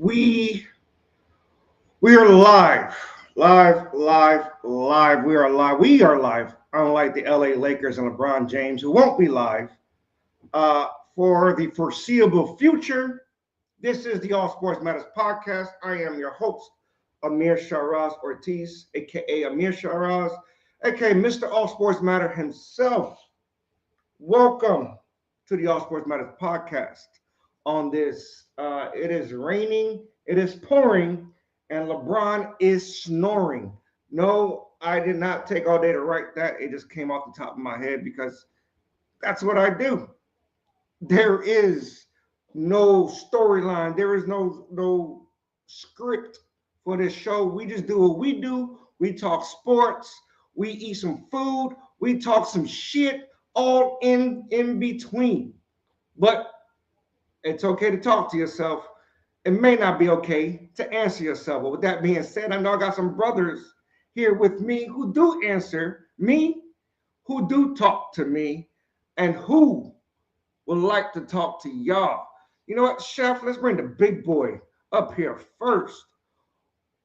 We we are live, live. We are live. We are live. Unlike the LA Lakers and LeBron James, who won't be live for the foreseeable future. This is the All Sports Matters podcast. I am your host, Amir Sharaz Ortiz, aka Amir Sharaz, aka Mr. All Sports Matter himself. Welcome to the All Sports Matters podcast. On this, it is raining, it is pouring, and LeBron is snoring. No, I did not take all day to write that. It just came off the top of my head because that's what I do. There is no storyline. There is no script for this show. We just do what we do. We talk sports. We eat some food. We talk some shit. All in between. But it's okay to talk to yourself. It may not be okay to answer yourself. But with that being said, I know I got some brothers here with me who do answer me, who do talk to me, and who would like to talk to y'all. You know what, Chef? Let's bring the big boy up here first.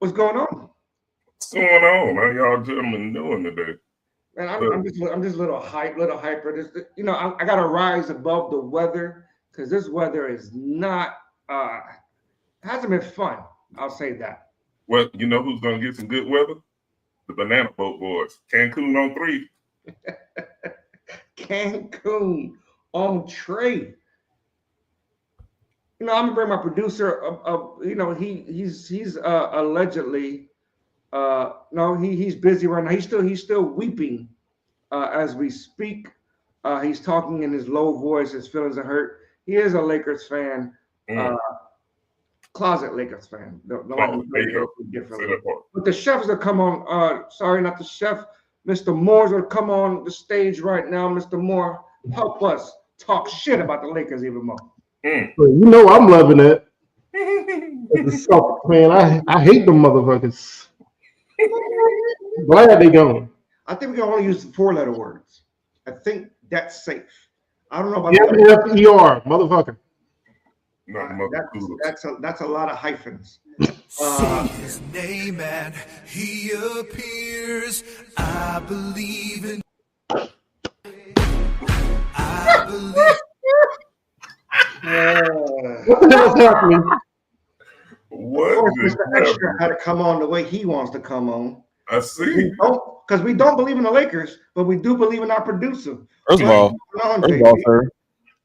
What's going on? What's going on? How y'all gentlemen doing today? Man, I'm just a little hyper. I got to rise above the weather because this weather is not hasn't been fun. I'll say that. Well, you know who's gonna get some good weather? The Banana Boat Boys. Cancun on 3. Cancun on trade. I'm gonna bring my producer. He's allegedly. No, he's busy right now. He's still weeping as we speak. He's talking in his low voice. His feelings are hurt. He is a Lakers fan, closet Lakers fan. Don't differently. But the chefs that come on. Sorry, not the chef. Mr. Moore's will come on the stage right now. Mr. Moore, help us talk shit about the Lakers even more. I'm loving it. As a Celtics fan, I hate them motherfuckers. Glad they gone. I think we can only use 4-letter words. I think that's safe. I don't know about F-E-R, motherfucker. That's a lot of hyphens. Say his name and he appears. I believe in. I believe. What the hell is happening? What? Mr. Extra had to come on the way he wants to come on. I see. Because we don't believe in the Lakers, but we do believe in our producer. First of all, sir,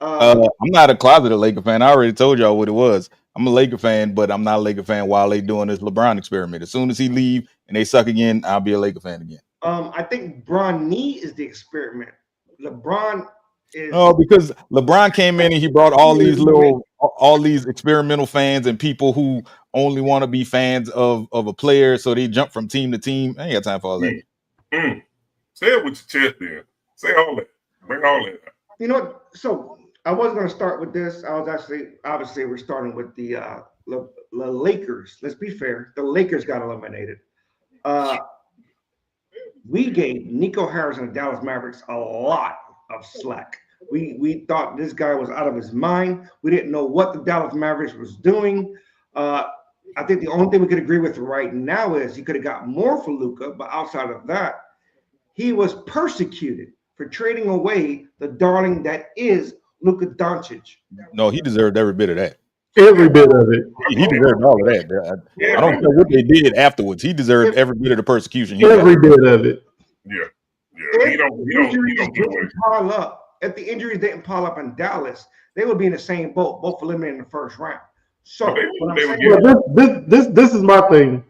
I'm not a closeted Laker fan. I already told y'all what it was. I'm a Laker fan, but I'm not a Laker fan while they doing this LeBron experiment. As soon as he leave and they suck again, I'll be a Laker fan again. I think Bronny is the experiment. LeBron is because LeBron came in and he brought all these experimental fans and people who only want to be fans of a player, so they jump from team to team. I ain't got time for all that. Say it with your chest then. Say all that. Bring all that. You know what? So I was going to start with this. I was obviously we're starting with the Lakers. Let's be fair. The Lakers got eliminated. We gave Nico Harris and the Dallas Mavericks a lot of slack. We thought this guy was out of his mind. We didn't know what the Dallas Mavericks was doing. I think the only thing we could agree with right now is he could have got more for Luka, but outside of that, he was persecuted for trading away the darling that is Luka Doncic. No, he deserved every bit of that. Every bit of it. He deserved all of that. I don't care what they did afterwards. He deserved every bit of the persecution. Every bit of it. Yeah. He don't get away. Pile up. If the injuries didn't pile up in Dallas, they would be in the same boat, both eliminated in the first round. So this is my thing.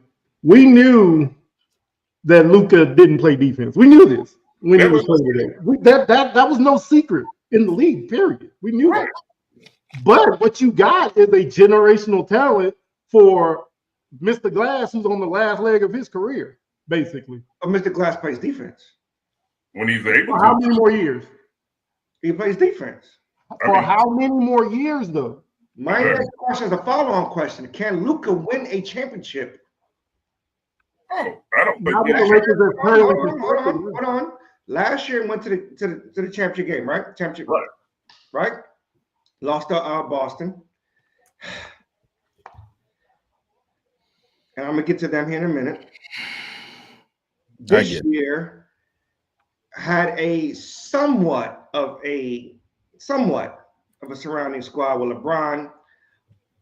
We knew that Luka didn't play defense. We knew this when he was playing today. That was no secret in the league, period. We knew that. But what you got is a generational talent for Mr. Glass, who's on the last leg of his career, basically. But Mr. Glass plays defense. When he's able to. How many more years? He plays defense. For how many more years, though? My next question is a follow-on question. Can Luka win a championship? Oh, I don't think Hold on. Last year went to the championship game, right? Right? Lost to Boston. and I'm gonna get to them here in a minute. I This get it. year had a somewhat of a surrounding squad with LeBron,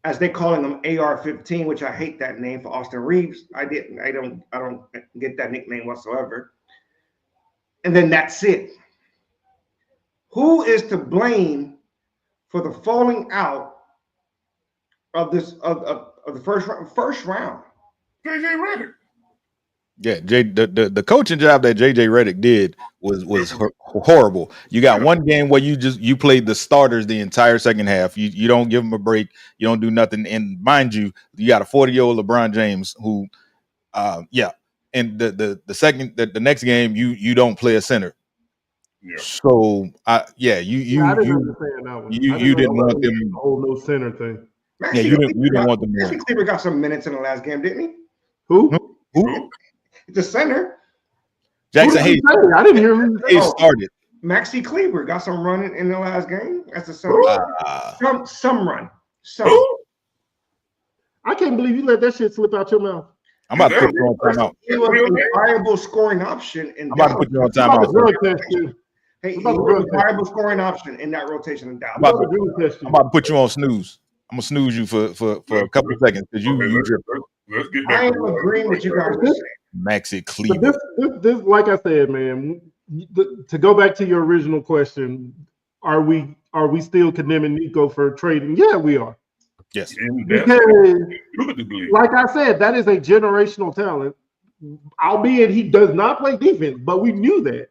as they calling him AR-15, which I hate that name for Austin Reeves. I don't get that nickname whatsoever. And then that's it. Who is to blame for the falling out of this of the first round? JJ Redick. Yeah, the coaching job that JJ Redick did was horrible. You got one game where you played the starters the entire second half. You don't give them a break. You don't do nothing. And mind you got a 40-year-old LeBron James who, and the next game you don't play a center. Yeah. So I didn't understand that one. You didn't want them the whole no center thing. Yeah, you didn't want them. Maxi Kleber got some minutes in the last game, didn't he? Who? The center. Jackson Hayes. I didn't hear him. Hayes started. Maxi Kleber got some running in the last game. That's the center. Some run. Some. I can't believe you let that shit slip out your mouth. I'm about to put you on timeout. He was a viable scoring option. I'm about to put you on timeout. Hey, he was a viable scoring option in that rotation in Dallas. I'm about to put you on snooze. I'm gonna snooze you for a couple of seconds because let's get back. I am agreeing with you guys. Maxi Kleber. This, like I said, man. To go back to your original question, are we still condemning Nico for trading? Yeah, we are. Yes. Because, like I said, that is a generational talent. Albeit he does not play defense, but we knew that.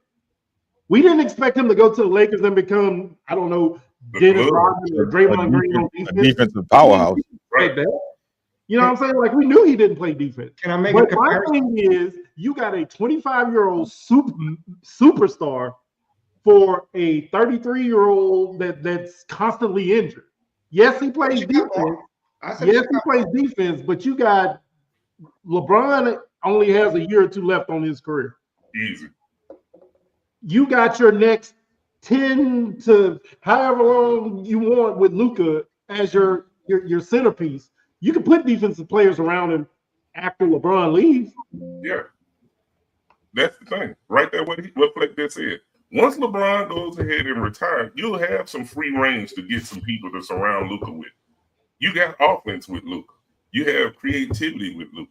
We didn't expect him to go to the Lakers and become, I don't know, Dennis Rodman or Draymond Green on defense. A defensive powerhouse. Right. You know what I'm saying? Like, we knew he didn't play defense. Can I make but a comparison? my thing is, you got a 25-year-old superstar for a 33-year-old that's constantly injured. Yes, he plays defense. Yes, he plays defense, but you got LeBron only has a year or two left on his career. Easy. You got your next 10 to however long you want with Luka as your centerpiece. You can put defensive players around him after LeBron leaves. Yeah. That's the thing. Right there, what Fleck just said. Once LeBron goes ahead and retires, you'll have some free range to get some people to surround Luka with. You got offense with Luka. You have creativity with Luka.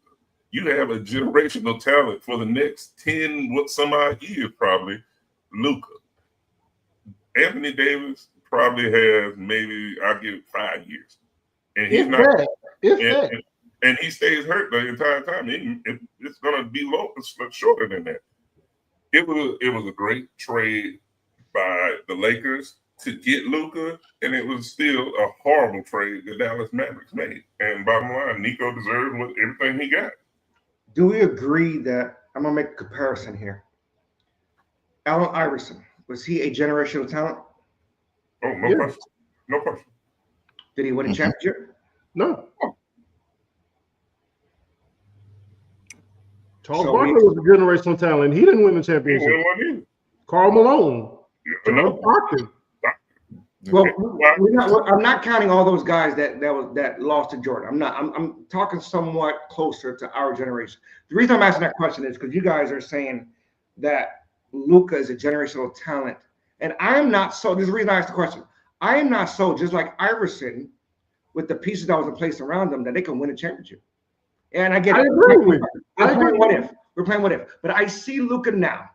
You have a generational talent for the next 10 some odd years, probably, Luka. Anthony Davis probably has maybe, I'll give it 5 years. And he's and he stays hurt the entire time. It's going to be shorter than that. It was a great trade by the Lakers to get Luka, and it was still a horrible trade the Dallas Mavericks made. And bottom line, Nico deserved everything he got. Do we agree that I'm gonna make a comparison here? Allen Iverson, was he a generational talent? Oh, no question. No question. Did he win a championship? No. Charles Barkley was a generational talent. He didn't win the championship. He didn't win Karl Malone. No. Well, I'm not counting all those guys that lost to Jordan. I'm talking somewhat closer to our generation. The reason I'm asking that question is because you guys are saying that Luka is a generational talent, and I am not so. This is the reason I asked the question. I am not so. Just like Iverson, with the pieces that was in place around them, that they can win a championship. And I get it. We're playing what if. But I see Luka now.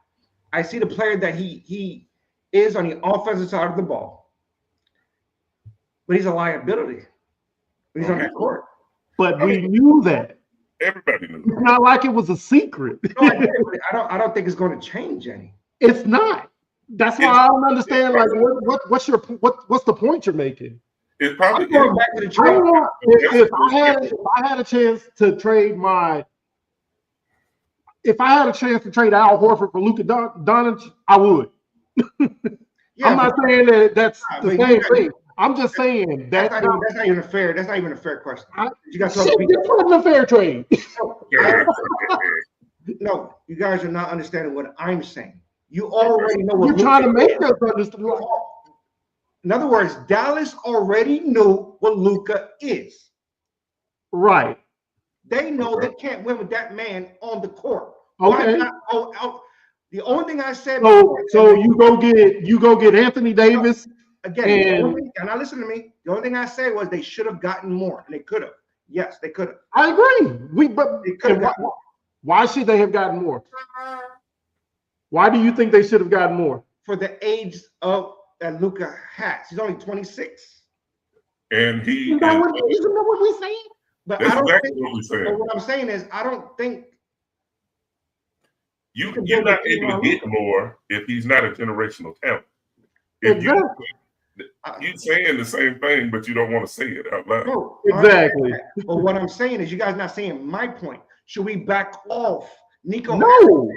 I see the player that he is on the offensive side of the ball. But he's a liability. He's on that court. But we knew that. Everybody knew. It's not like it was a secret. No, I don't think it's going to change any. It's not. That's why I don't understand. Like, what's the point you're making? It's probably going back to the trade. If I had a chance to trade Al Horford for Luka Doncic, I would. I'm not saying that that's the same thing. I'm just saying that's not even a fair. That's not even a fair question. This wasn't a fair trade. No, you guys are not understanding what I'm saying. You already know what you're trying to make us understand. In other words, Dallas already knew what Luka is. Right. They know Okay. they can't win with that man on the court. Why Okay. not go out? The only thing I said. So you go get Anthony Davis. Again, And now listen to me. The only thing I said was they should have gotten more, and they could have. Yes, they could have. I agree. But They could have gotten why should they have gotten more? Why do you think they should have gotten more? for the age of that Luka has. He's only 26. And he Isn't that is, what we saying? But that's I don't exactly think. what we But said. what I'm saying is, I don't think You're build not a team able to around get more if he's not a generational talent. If Exactly. you're saying the same thing, but you don't want to say it out loud. no. Exactly. But what I'm saying is, you guys not saying my point. Should we back off Nico No.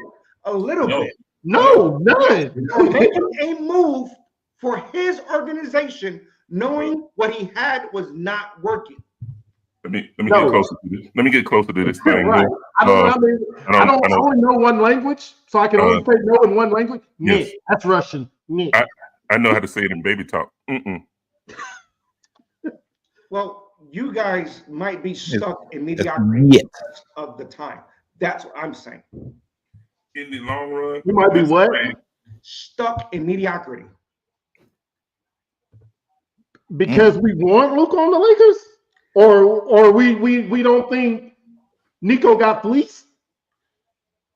a little No. bit? No, none. Or making a move for his organization, knowing what he had was not working. Let me No. get closer to this. Let me get closer to this thing. Right. I don't- only know one language, so I can only say no in one language. Yes. Нет, that's Russian. Нет. I know how to say it in baby talk. Well, you guys might be stuck in mediocrity Yes. of the time. That's what I'm saying. In the long run, You might be this what? thing- Stuck in mediocrity. Because we want Luka on the Lakers, or we don't think Nico got fleeced.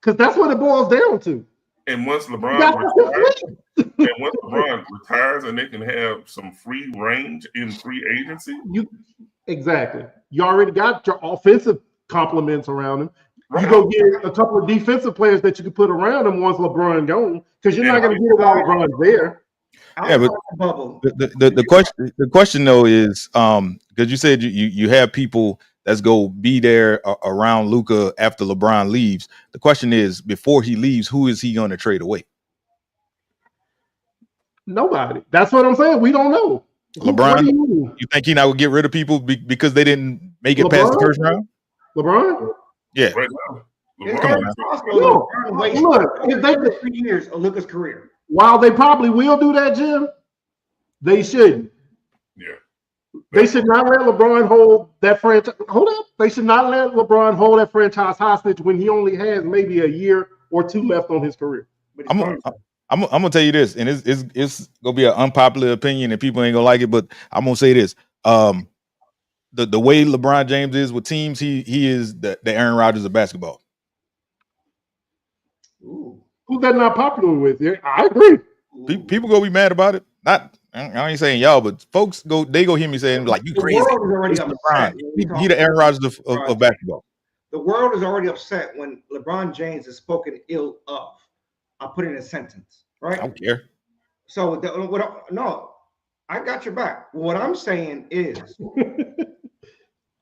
Because that's what it boils down to. And once He LeBron got retires, fleeced. and they can have some free range in free agency. Exactly. You already got your offensive compliments around him. Right. You go get a couple of defensive players that you can put around him once LeBron gone, because you're not going to get it while LeBron's there. Yeah, but- Outside the bubble. The question though is because you said you have people that's go be there around Luka after LeBron leaves. The question is, before he leaves, who is he going to trade away? Nobody. That's what I'm saying. We don't know. LeBron? What do you mean? You think he not would get rid of people because they didn't make it past the LeBron? first round? LeBron? Yeah. Right now, It's LeBron, very possible Look, LeBron wasted look, if they 3 years of Luka's career. While they probably will do that, Jim, they shouldn't. yeah. They should not let LeBron hold that franchise. Hold up. They should not let LeBron hold that franchise hostage when he only has maybe a year or two left on his career. But I'm gonna tell you this, and it's gonna be an unpopular opinion, and people ain't gonna like it, but I'm gonna say this: the way LeBron James is with teams, he is the Aaron Rodgers of basketball. Ooh. Who's that not popular with? Yeah, I agree. People gonna be mad about it. I ain't saying y'all, but folks go hear me saying like, you The crazy. world is already It's upset. LeBron. He the Aaron Rodgers of basketball. The world is already upset when LeBron James is spoken ill of. I'll put it in a sentence, I right? don't care. So no, I got your back. What I'm saying is,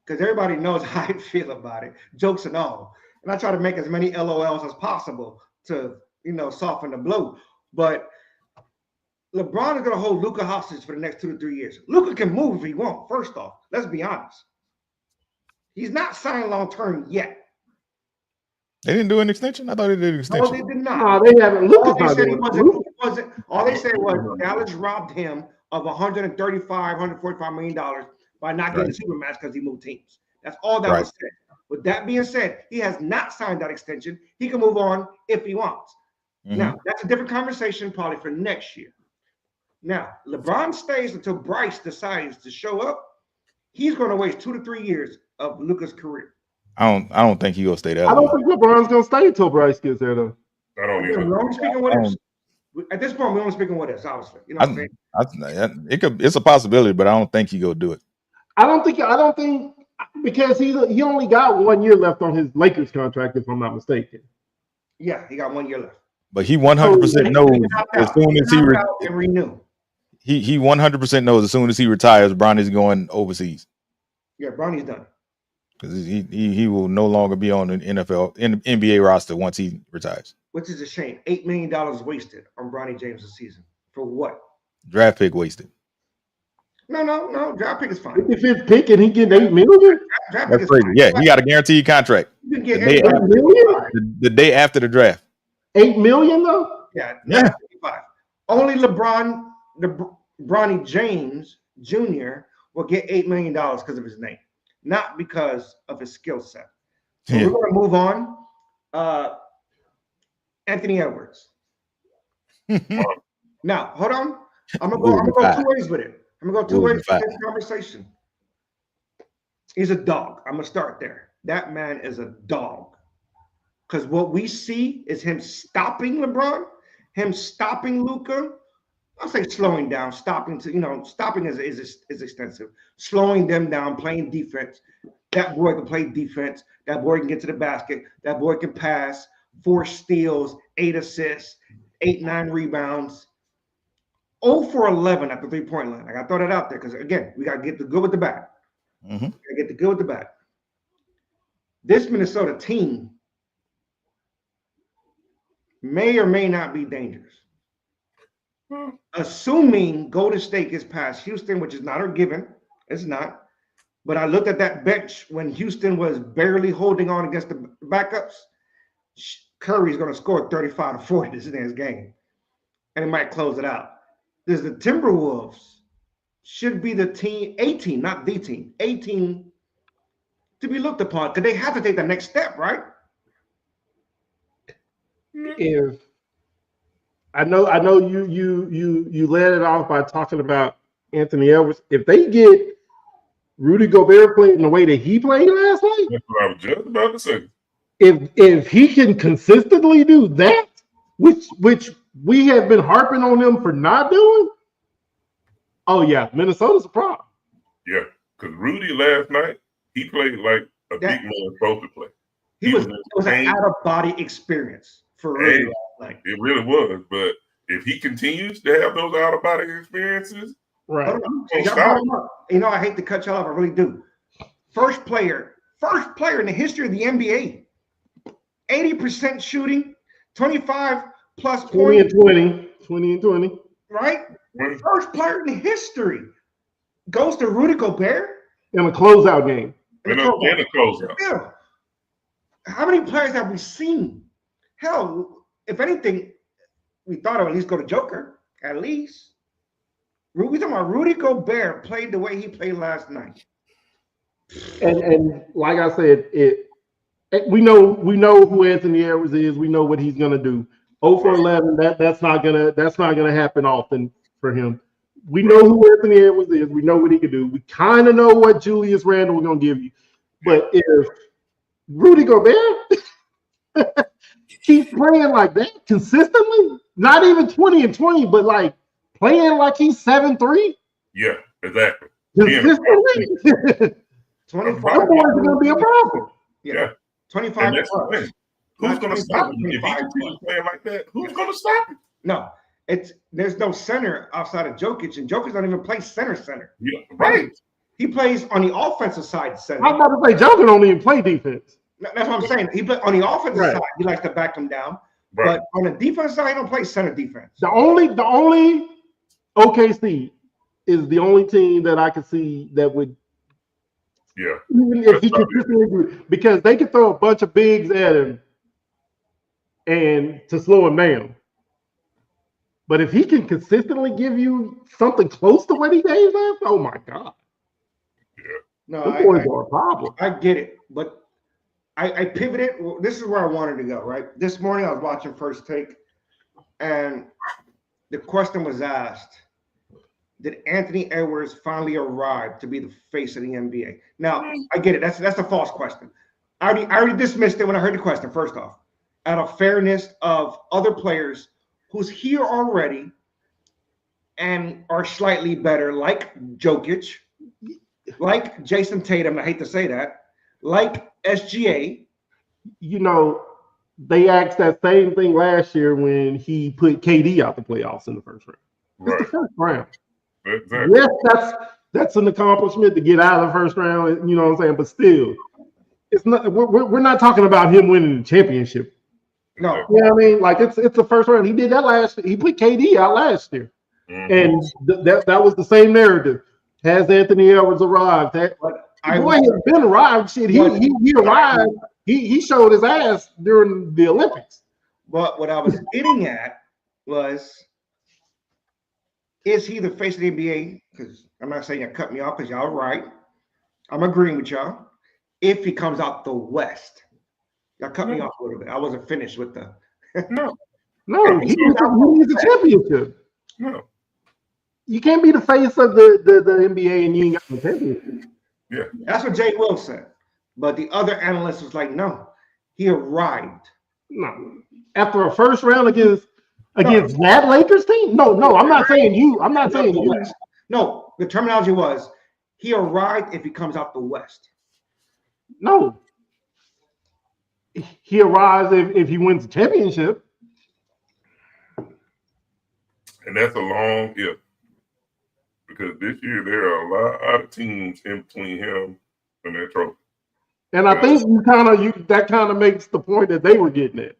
because everybody knows how I feel about it, jokes and all, and I try to make as many LOLs as possible to soften the blow. But LeBron is going to hold Luka hostage for the next 2 to 3 years. Luka can move if he wants. First off, let's be honest. He's not signed long term yet. They didn't do an extension? I thought they did an No, extension. they did not. No, they haven't. All Luka's they not said he doing it. wasn't. All they said was Dallas robbed him of $145 million by not getting the Supermax because he moved teams. That's all that was said. With that being said, he has not signed that extension. He can move on if he wants. Mhm. Now, that's a different conversation probably for next year. Now, LeBron stays until Bryce decides to show up. He's going to waste 2 to 3 years of Luka's career. I don't think he gonna stay that I don't long. think LeBron's gonna stay until Bryce gets there, though. I don't Again, either. we're only speaking what ifs. At this point, we're only speaking what ifs, obviously. You know what I'm saying? It's a possibility, but I don't think he go do it. I don't think because he only got 1 year left on his Lakers contract, if I'm not mistaken. Yeah, he got 1 year left. But he 100% knows as soon as and renew. he 100% knows as soon as he retires, Bronny's going overseas Yeah, Bronny's done. because he will no longer be on an NBA roster once he retires. Which is a shame. $8 million wasted on Bronny James this season. For what? Draft pick wasted. No. Draft pick is fine. 55th pick and he getting $8 million? Draft pick That's is crazy. fine. Yeah, he got a guaranteed contract You can get the day $8 after. million. the day after the draft. $8 million though? Yeah. Yeah. 55. Only Bronny James Jr. will get $8 million because of his name, not because of his skill set. So we're going to move on. Anthony Edwards. Now, hold on. I'm gonna go 2 ways with it. I'm gonna go 2 ways with this conversation. He's a dog. I'm gonna start there. That man is a dog. Because what we see is him stopping LeBron, him stopping Luka. I'll say slowing down, stopping is extensive. Slowing them down, playing defense. That boy can play defense. That boy can get to the basket. That boy can pass. 4 steals, 8 assists, 8-9 rebounds. 0 for 11 at the 3-point line. I got to throw that out there because, again, we got to get the good with the bad. We got to get the good with the bad. This Minnesota team may or may not be dangerous. Assuming Golden State gets past Houston, which is not a given. It's not. But I looked at that bench when Houston was barely holding on against the backups. Curry's going to score 35 to 40 this next game. And it might close it out. There's the Timberwolves should be the team, a team, not the team, a team to be looked upon because they have to take the next step, right? If I know you led it off by talking about Anthony Edwards. If they get Rudy Gobert playing the way that he played last night, that's what I was just about to say. If he can consistently do that, which we have been harping on them for not doing, oh yeah, Minnesota's a problem. Yeah, because Rudy last night, he played like a big man supposed to play. It was an out-of-body experience for Rudy last night. It really was, but if he continues to have those out-of-body experiences, right? I hate to cut y'all off, I really do. First player in the history of the NBA, 80% shooting, 25 plus points. 20 and 20. Right? First player in history goes to Rudy Gobert. In a closeout game. In a closeout. Yeah. How many players have we seen? Hell, if anything, we thought of at least go to Joker, at least. We talking about Rudy Gobert played the way he played last night. And like I said, we know who Anthony Edwards is. We know what he's gonna do. 0 for 11. That's not gonna happen often for him. We know who Anthony Edwards is. We know what he can do. We kind of know what Julius Randle is gonna give you. But if Rudy Gobert keeps playing like that consistently, not even 20 and 20, but like playing like he's 7-3. Yeah, exactly. Consistently. 25 boys are gonna be a problem. Yeah. 25 plus. Who's going to stop him? If he continues playing like that, who's going to stop him? No, there's no center outside of Jokic, and Jokic don't even play center. Yeah, right. He plays on the offensive side center. I'm about to say Jokic don't even play defense. That's what I'm saying. He play on the offensive side. He likes to back him down, but on the defense side, he don't play center defense. The only OKC is the only team that I can see that would. Yeah. Even if he consistently do, because they could throw a bunch of bigs at him and to slow him down. But if he can consistently give you something close to what he gave us, oh my God. Yeah. No, those boys are a problem. I get it, but I pivoted. Well, this is where I wanted to go, right? This morning I was watching First Take, and the question was asked, did Anthony Edwards finally arrive to be the face of the NBA? Now, I get it. That's a false question. I already dismissed it when I heard the question, first off. Out of fairness of other players who's here already and are slightly better, like Jokic, like Jason Tatum, I hate to say that, like SGA. You know, they asked that same thing last year when he put KD out the playoffs in the first round. Right. It's the first round. Exactly. Yes, that's an accomplishment to get out of the first round, you know what I'm saying? But still, it's not. We're not talking about him winning the championship. No. You know what I mean? Like it's the first round. He did that last year. He put KD out last year. And that was the same narrative. Has Anthony Edwards arrived? Boy has been arrived. Shit, he arrived. He showed his ass during the Olympics. But what I was getting at was, is he the face of the NBA? Because I'm not saying you cut me off because y'all right. I'm agreeing with y'all. If he comes out the West, Y'all cut me off a little bit. I wasn't finished with the. No, No, he needs a championship. no. You can't be the face of the NBA and you ain't got no championship. Yeah. That's what Jay Will said. But the other analyst was like, no, he arrived. No. After a first round against that Lakers team? No, I'm not saying you. I'm not saying you. No, the terminology was he arrived if he comes out the West. No. He arrives if he wins the championship. And that's a long if. Because this year there are a lot of teams in between him and that trophy. And I think that kind of makes the point that they were getting at.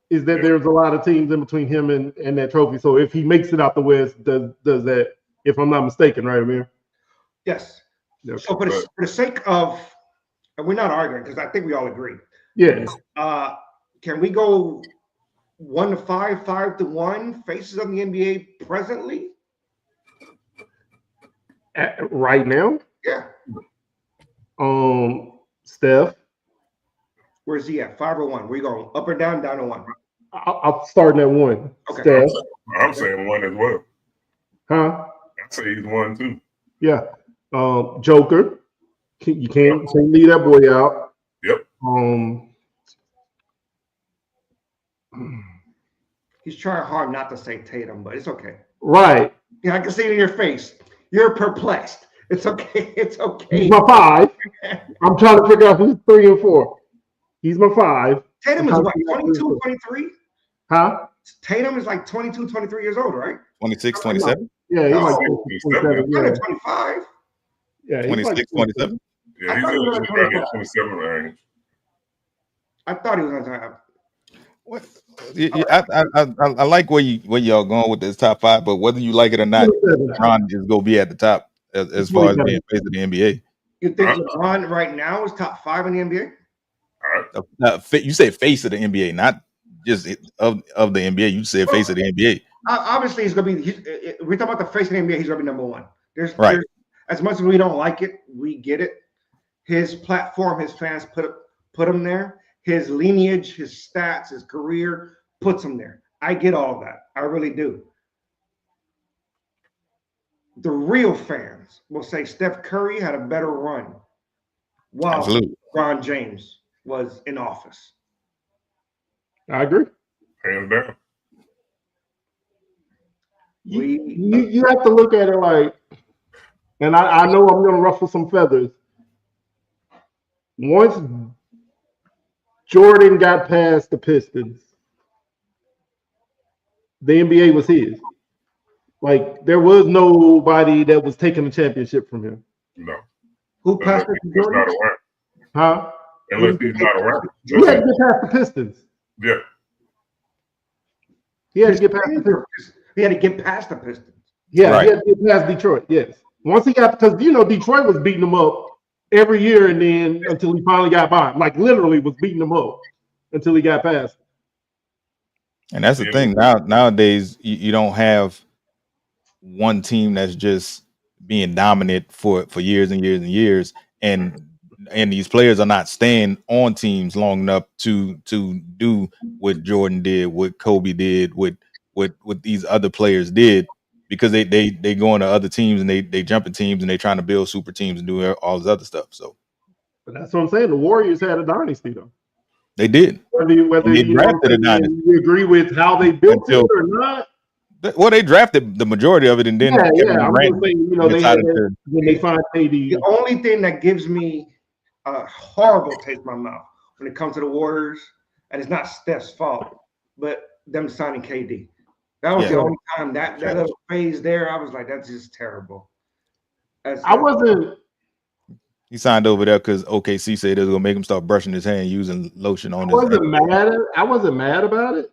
Is that there's a lot of teams in between him and that trophy. So if he makes it out the West, does that, if I'm not mistaken, right, Amir? Yes. Yep. So for the sake of, and we're not arguing because I think we all agree. Yeah. Can we go 1-5, 5-1 faces of the NBA presently? Right now? Yeah. Steph. Where's he at? 5 or 1? Where you going? Up or down? Down or 1? I'm starting at 1. Okay. Steph. I'm saying 1 as well. Huh? I'd say he's 1 too. Yeah. Joker. You can't leave that boy out. Yep. He's trying hard not to say Tatum, but it's okay. Right. Yeah, I can see it in your face. You're perplexed. It's okay. It's okay. He's my 5. I'm trying to figure out who's 3 and 4. He's my 5. Tatum is what, 22, 23? Huh? Tatum is like 22, 23 years old, right? 26, 27? Yeah, he's like 27. 27. Yeah. 25. Yeah, 26, 27? Yeah, he's in the 27 range. I thought he was on time. What? I like where y'all going with this top 5, but whether you like it or not, LeBron is gonna be at the top as far as being face of the NBA. You think LeBron right now is top 5 in the NBA? You said face of the NBA, not just of the NBA. You said face of the NBA. Obviously, he's gonna be. We're talking about the face of the NBA. He's gonna be number 1. There's as much as we don't like it, we get it. His platform, his fans put him there. His lineage, his stats, his career puts him there. I get all that. I really do. The real fans will say Steph Curry had a better run while LeBron James was in office. I agree. Hands down. You have to look at it like, and I know I'm going to ruffle some feathers. Once Jordan got past the Pistons, the NBA was his. Like, there was nobody that was taking the championship from him. No. Who passed it to Jordan? Huh? Unless he's not around. He had to get past the Pistons. Yeah. He had to get past the Pistons. He had to get past the Pistons. Yeah, right. He had to get past Detroit, yes. Once he got, because, Detroit was beating him up every year and then until he finally got by him. Like, literally was beating him up until he got past. And that's the thing. Nowadays, you don't have one team that's just being dominant for years and years and years. And these players are not staying on teams long enough to do what Jordan did, what Kobe did, what these other players did, because they go into other teams and they jump in teams and they trying to build super teams and do all this other stuff. So, but that's what I'm saying. The Warriors had a dynasty, though. They did. Whether they drafted a dynasty. You agree with how they built it or not? Well, they drafted the majority of it, and then I'm saying, when they find KD. The only thing that gives me a horrible taste in my mouth when it comes to the Warriors, and it's not Steph's fault, but them signing KD. That was the only time that little phase there, I was like, that's just terrible. He signed over there because OKC said it was gonna make him start brushing his hand using lotion on his. I wasn't mad about it.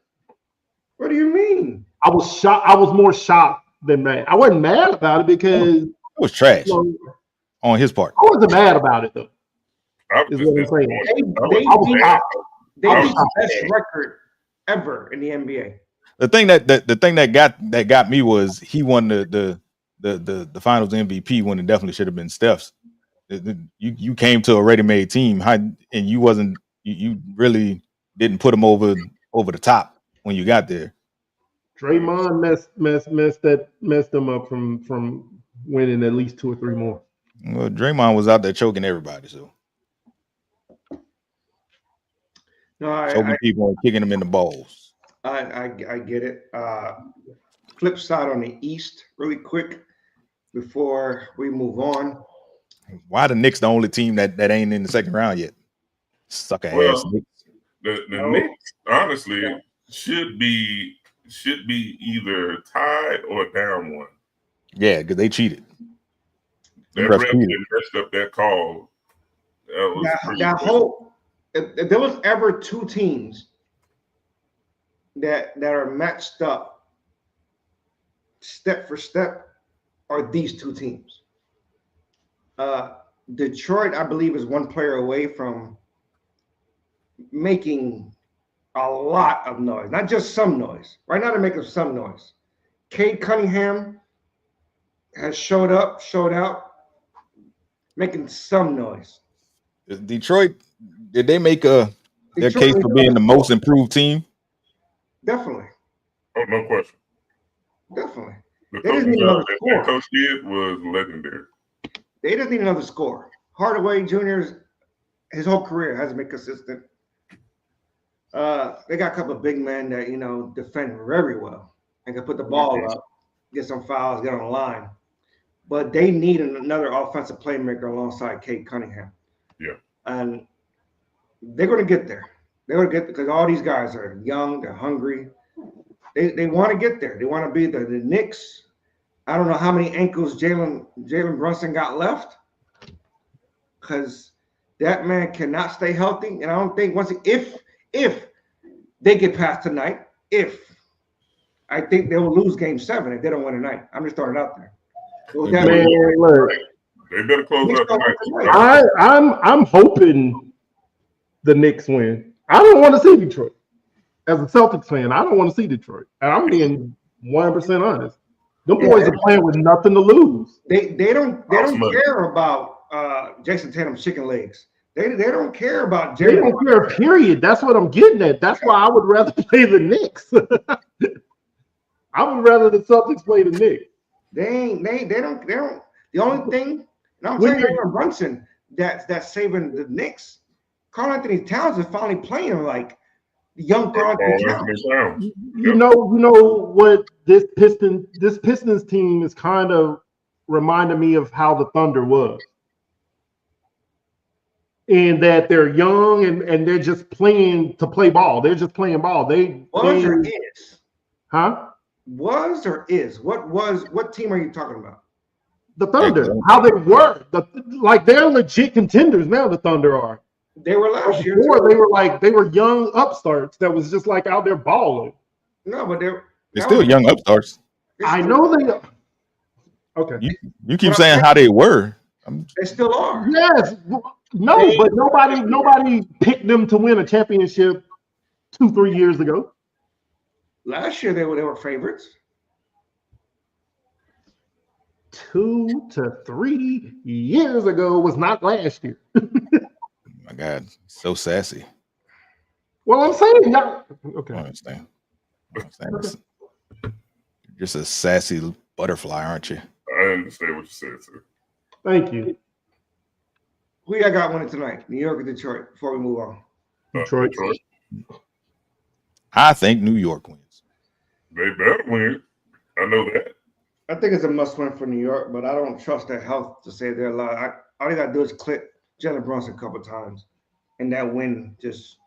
What do you mean? I was shocked. I was more shocked than mad. I wasn't mad about it because it was trash on his part. I wasn't mad about it though. Is what I'm saying. They beat the best record ever in the NBA. The thing that got me was he won the Finals MVP when it definitely should have been Steph's. You came to a ready-made team, and you wasn't you really didn't put them over the top when you got there. Draymond messed them up from winning at least 2 or 3 more. Well, Draymond was out there choking everybody, so No, choking people and kicking them in the balls. I get it. Flip side on the East, really quick, before we move on. Why the Knicks the only team that ain't in the second round yet? Sucker ass Knicks. The Knicks honestly should be either tied or down one. Yeah, because they cheated. That ref messed up that call. That whole, if there was ever 2 teams that are matched up step for step, are these 2 teams. Detroit, I believe, is 1 player away from making a lot of noise, not just some noise. Right now, they're making some noise. Cade Cunningham has showed out, making some noise. Detroit, did they make their case for being the most improved team? Definitely. Oh, no question. Definitely. The They just need another score. that coach did was legendary. They just need another score. Hardaway Jr.'s his whole career hasn't been consistent. They got a couple of big men that defend very well and can put the ball up, get some fouls, get on the line. But they need another offensive playmaker alongside Cade Cunningham. Yeah. And they're going to get there. They're going to get there because all these guys are young, they're hungry. They want to get there. They want to be the Knicks. I don't know how many ankles Jalen Brunson got left because that man cannot stay healthy. And I don't think if they get past tonight, I think they will lose Game 7 if they don't win tonight. I'm just throwing it out there. Man, look, they better close out tonight. I'm hoping the Knicks win. I don't want to see Detroit. As a Celtics fan, I don't want to see Detroit. And I'm being 100% honest. Them boys are playing with nothing to lose. They don't care about Jason Tatum's chicken legs. They don't care about Jalen. They don't care, period. That's what I'm getting at. That's why I would rather play the Knicks. I would rather the Celtics play the Knicks. They don't. The only thing, and I'm telling you, Brunson, that's saving the Knicks. Karl Anthony Towns is finally playing like young Karl Anthony Towns. You know what this Pistons team is kind of reminding me of how the Thunder was. In that they're young and they're just playing to play ball. They're just playing ball. Was or is? Huh? Was or is? What team are you talking about? The Thunder. How they were. They're legit contenders now, the Thunder are. They were last year. Before they were young upstarts that was just like out there balling. No, but they're still young upstarts. I know they are. Okay. You keep saying how they were. They still are. Yes. No, but nobody picked them to win a championship 2-3 years ago. Last year they were favorites. 2 to 3 years ago was not last year. My God, so sassy. Well, I'm saying that. Okay. I understand. You're just a sassy butterfly, aren't you? I understand what you said, sir. Thank you. Who y'all got winning tonight? New York or Detroit? Before we move on. Detroit. I think New York wins. They better win. I know that. I think it's a must-win for New York, but I don't trust their health to say they're alive. All they got to do is clip Jalen Brunson a couple times, and that win just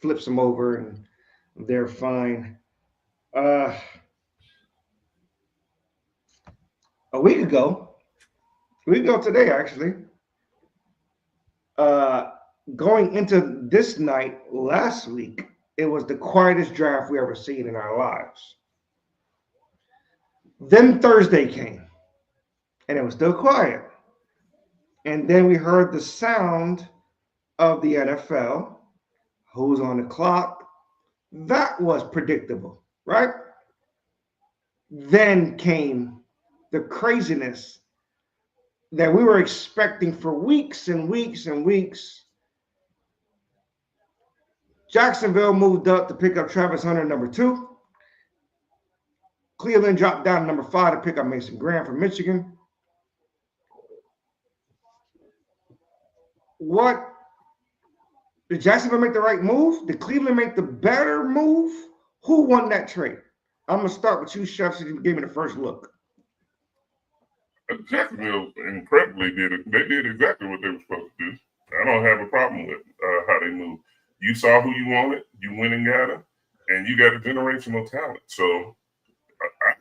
flips them over, and they're fine. A week ago today, actually, going into this night last week, it was the quietest draft we ever seen in our lives. Then Thursday came, and it was still quiet. And then we heard the sound of the NFL. Who's on the clock? That was predictable, right? Then came the craziness that we were expecting for weeks and weeks and weeks. Jacksonville moved up to pick up Travis Hunter, number 2. Cleveland dropped down to number 5 to pick up Mason Graham from Michigan. Did Jacksonville make the right move? Did Cleveland make the better move? Who won that trade? I'm going to start with you, Chef, since you gave me the first look. Jacksonville incredibly did it. They did exactly what they were supposed to do. I don't have a problem with how they moved. You saw who you wanted, you went and got him, and you got a generational talent. So I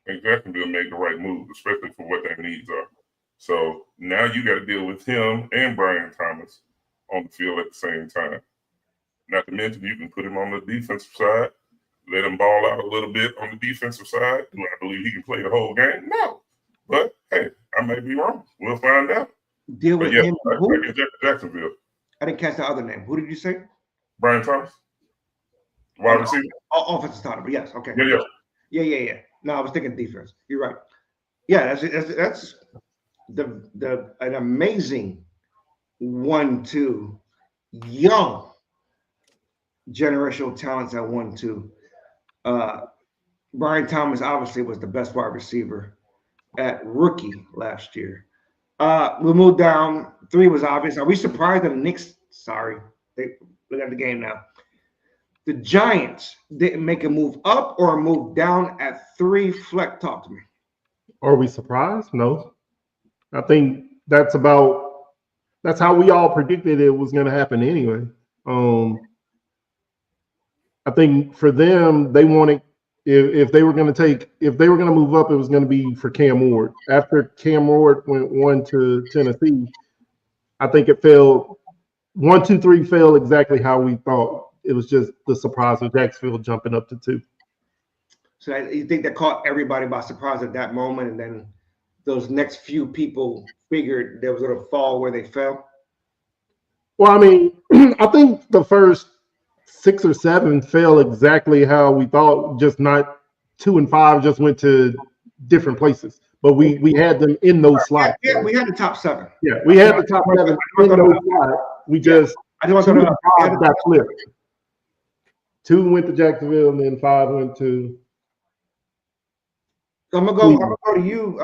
think Jacksonville made the right move, especially for what their needs are. So now you got to deal with him and Brian Thomas on the field at the same time. Not to mention, you can put him on the defensive side, let him ball out a little bit on the defensive side. Do I believe he can play the whole game? No. But, hey, I may be wrong. We'll find out. Deal with him. Jacksonville. I didn't catch the other name. Who did you say? Brian Thomas. Wide receiver. Offensive starter, but yes. Okay. Yeah. No, I was thinking defense. You're right. Yeah, that's an amazing 1-2 young generational talents at 1-2. Brian Thomas obviously was the best wide receiver at rookie last year. We moved down. 3 was obvious. Are we surprised that the Knicks? Sorry, look at the game now. The Giants didn't make a move up or a move down at 3. Fleck, talk to me. Are we surprised? No. I think that's how we all predicted it was going to happen anyway. I think for them, they wanted, if they were going to move up, it was going to be for Cam Ward. After Cam Ward went 1 to Tennessee, I think it fell 1, 2, 3 fell exactly how we thought. It was just the surprise of Jacksonville jumping up to 2. So you think that caught everybody by surprise at that moment, and then those next few people figured they was going to fall where they fell? Well, I mean, I think the first 6 or 7 fell exactly how we thought, just not 2 and 5 just went to different places. But we had them in those slots. Yeah, we had the top 7. Yeah, we had the top 7 in those slots. We just I just want to know 5 got flipped. 2 went to Jacksonville, and then 5 went to. I'm gonna go to you,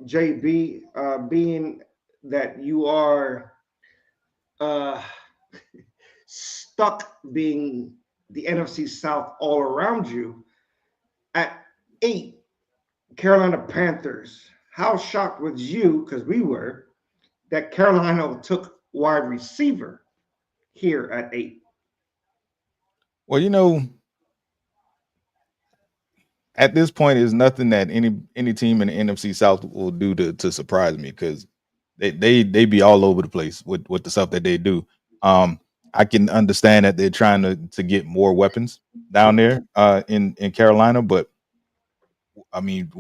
JB, being that you are stuck being the NFC South all around you. At 8, Carolina Panthers. How shocked was you, because we were, that Carolina took wide receiver here at 8? Well, at this point, there's nothing that any team in the NFC South will do to surprise me, because they be all over the place with the stuff that they do. I can understand that they're trying to get more weapons down there in Carolina, but I mean,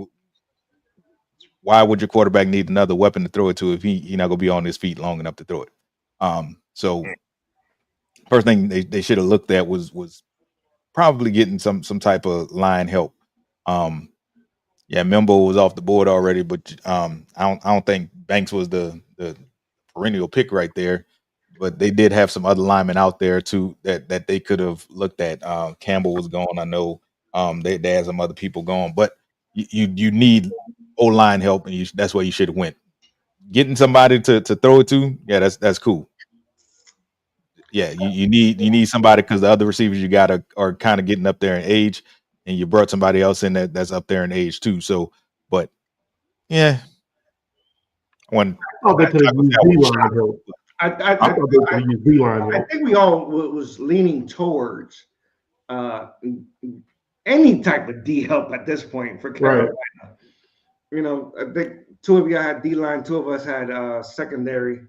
why would your quarterback need another weapon to throw it to if he not gonna be on his feet long enough to throw it? So first thing they should have looked at was probably getting some type of line help. Membo was off the board already, but I don't think Banks was the perennial pick right there. But they did have some other linemen out there too that they could have looked at. Campbell was gone. I know they had some other people going, but you need O-line help, and that's where you should have went. Getting somebody to throw it to, that's cool. Yeah, you need somebody, because the other receivers you got are kind of getting up there in age, and you brought somebody else in that's up there in age too. So, but yeah, I think we all was leaning towards any type of D help at this point for Carolina. Right. I think 2 of you had D-line, 2 of us had secondary.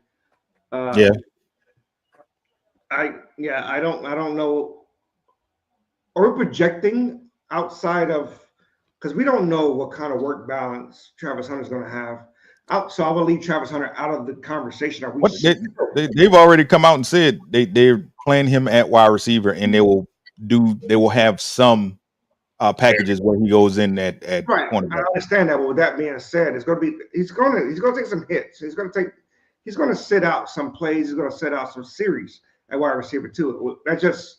I don't know. Are we projecting outside of, because we don't know what kind of work balance Travis Hunter's going to have. So I will leave Travis Hunter out of the conversation. They've already come out and said they're playing him at wide receiver, and they will have some packages where he goes in at cornerback. I understand that. But with that being said, he's going to take some hits. He's going to sit out some plays. He's going to sit out some series at wide receiver too. That's just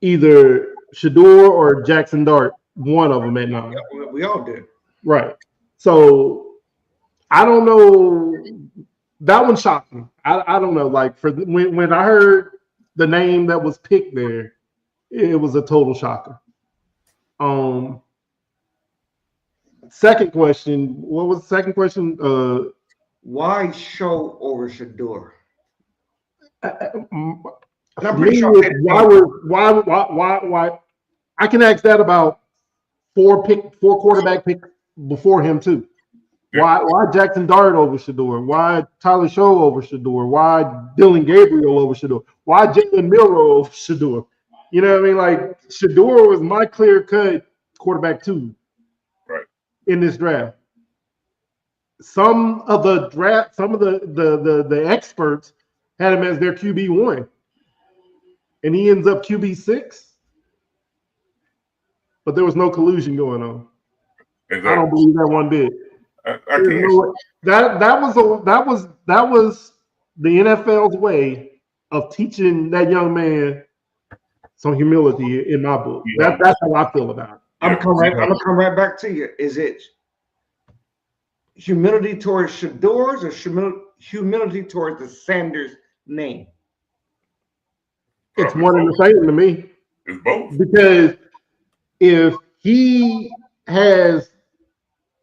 either Shador or Jackson Dart, one of them at 9. Yeah, we all did. Right. So I don't know. That one shocked me. I don't know. Like when I heard the name that was picked there, it was a total shocker. Second question. What was the second question? Why Show over Shador? I'm pretty sure. Why? I can ask that about four quarterback picks before him too. Why Jackson Dart over Shador? Why Tyler Show over Shador? Why Dylan Gabriel over Shador? Why Jalen Milroe over Shador? You know what I mean? Like Shador was my clear cut quarterback 2 in this draft. Some of the experts had him as their QB1, and he ends up QB6. But there was no collusion going on. Exactly. I don't believe that one bit. That was the NFL's way of teaching that young man some humility in my book. That's how I feel about it. I'm gonna come right back to you. Is it humility towards Shador's or humility towards the Sanders name? It's one and the same to me. It's both. Because if he has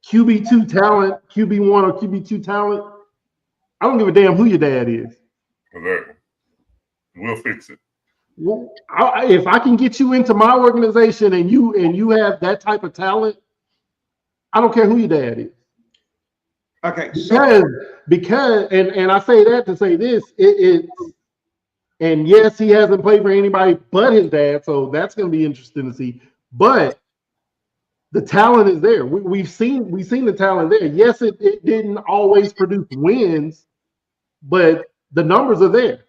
QB2 talent, QB1 or QB2 talent, I don't give a damn who your dad is. Exactly. We'll fix it. Well, if I can get you into my organization and you have that type of talent, I don't care who your dad is. Okay. Because I say that to say this, and yes, he hasn't played for anybody but his dad, so that's going to be interesting to see. But the talent is there. We've seen the talent there. Yes, it didn't always produce wins, but the numbers are there.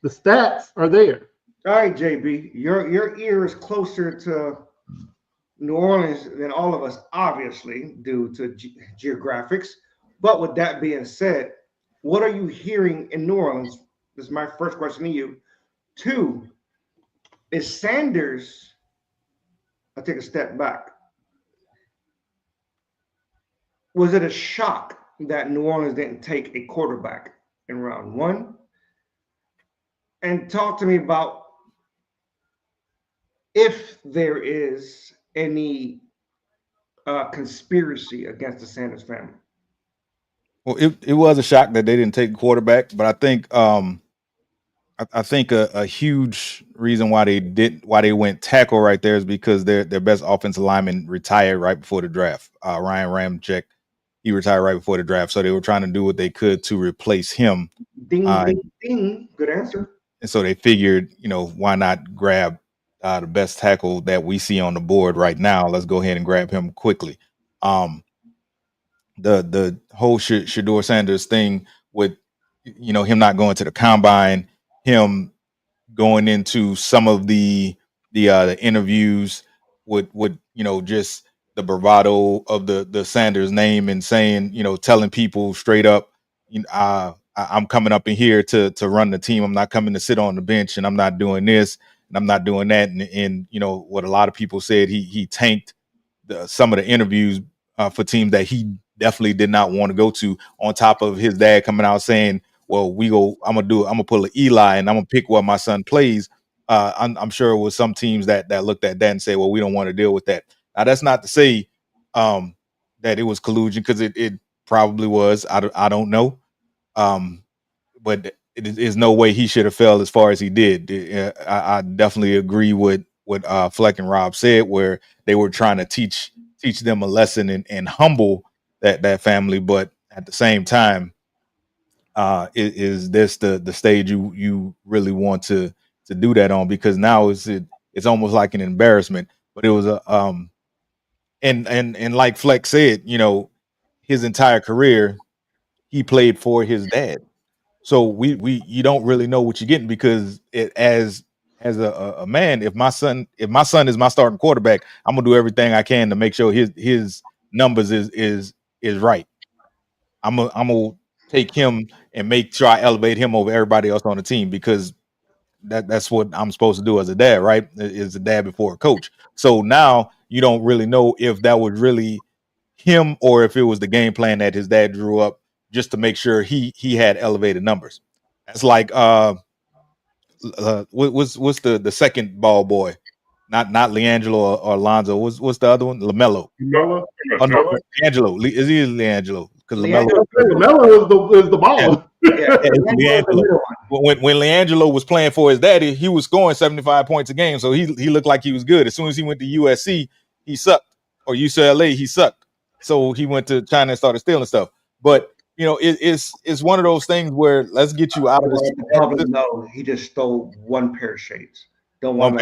The stats are there. All right, JB, your ear is closer to New Orleans than all of us, obviously, due to geographics. But with that being said, what are you hearing in New Orleans? This is my first question to you. 2, is Sanders, I'll take a step back. Was it a shock that New Orleans didn't take a quarterback in round 1? And talk to me about if there is any conspiracy against the Sanders family. Well, it was a shock that they didn't take a quarterback, but I think I think a huge reason why they went tackle right there is because their best offensive lineman retired right before the draft. Ryan Ramczyk, he retired right before the draft, so they were trying to do what they could to replace him. Ding, ding, ding. Good answer. And so they figured, why not grab the best tackle that we see on the board right now? Let's go ahead and grab him quickly. The whole Shador Sanders thing with, him not going to the combine, him going into some of the interviews with just the bravado of the Sanders name and saying, telling people straight up, I'm coming up in here to run the team. I'm not coming to sit on the bench, and I'm not doing this and I'm not doing that. And what a lot of people said, he tanked some of the interviews for teams that he definitely did not want to go to, on top of his dad coming out saying, well, I'm gonna pull an Eli and I'm gonna pick what my son plays. I'm sure it was some teams that looked at that and say, well, we don't want to deal with that. Now, that's not to say that it was collusion, because it probably was. I don't know. But it is no way he should have felt as far as he did. I definitely agree with what Fleck and Rob said, where they were trying to teach them a lesson and humble that family. But at the same time, is this the stage you really want to do that on? Because now it's almost like an embarrassment. But it was and like Fleck said, his entire career he played for his dad. So you don't really know what you're getting, because as a man, if my son is my starting quarterback, I'm gonna do everything I can to make sure his numbers is right. I'm gonna take him and make sure I elevate him over everybody else on the team, because that's what I'm supposed to do as a dad, right? Is a dad before a coach. So now you don't really know if that was really him or if it was the game plan that his dad drew up just to make sure he had elevated numbers. That's like what's the second ball boy? Not LiAngelo or Alonzo. What's the other one? LaMelo. Melo. Oh no, LiAngelo. Is he LiAngelo? Because LaMelo is the ball. LiAngelo. When LiAngelo was playing for his daddy, he was scoring 75 points a game, so he looked like he was good. As soon as he went to USC, he sucked, or UCLA, he sucked. So he went to China and started stealing stuff. But you know, it's one of those things where let's get you out of this. No, he just stole one pair of shades. One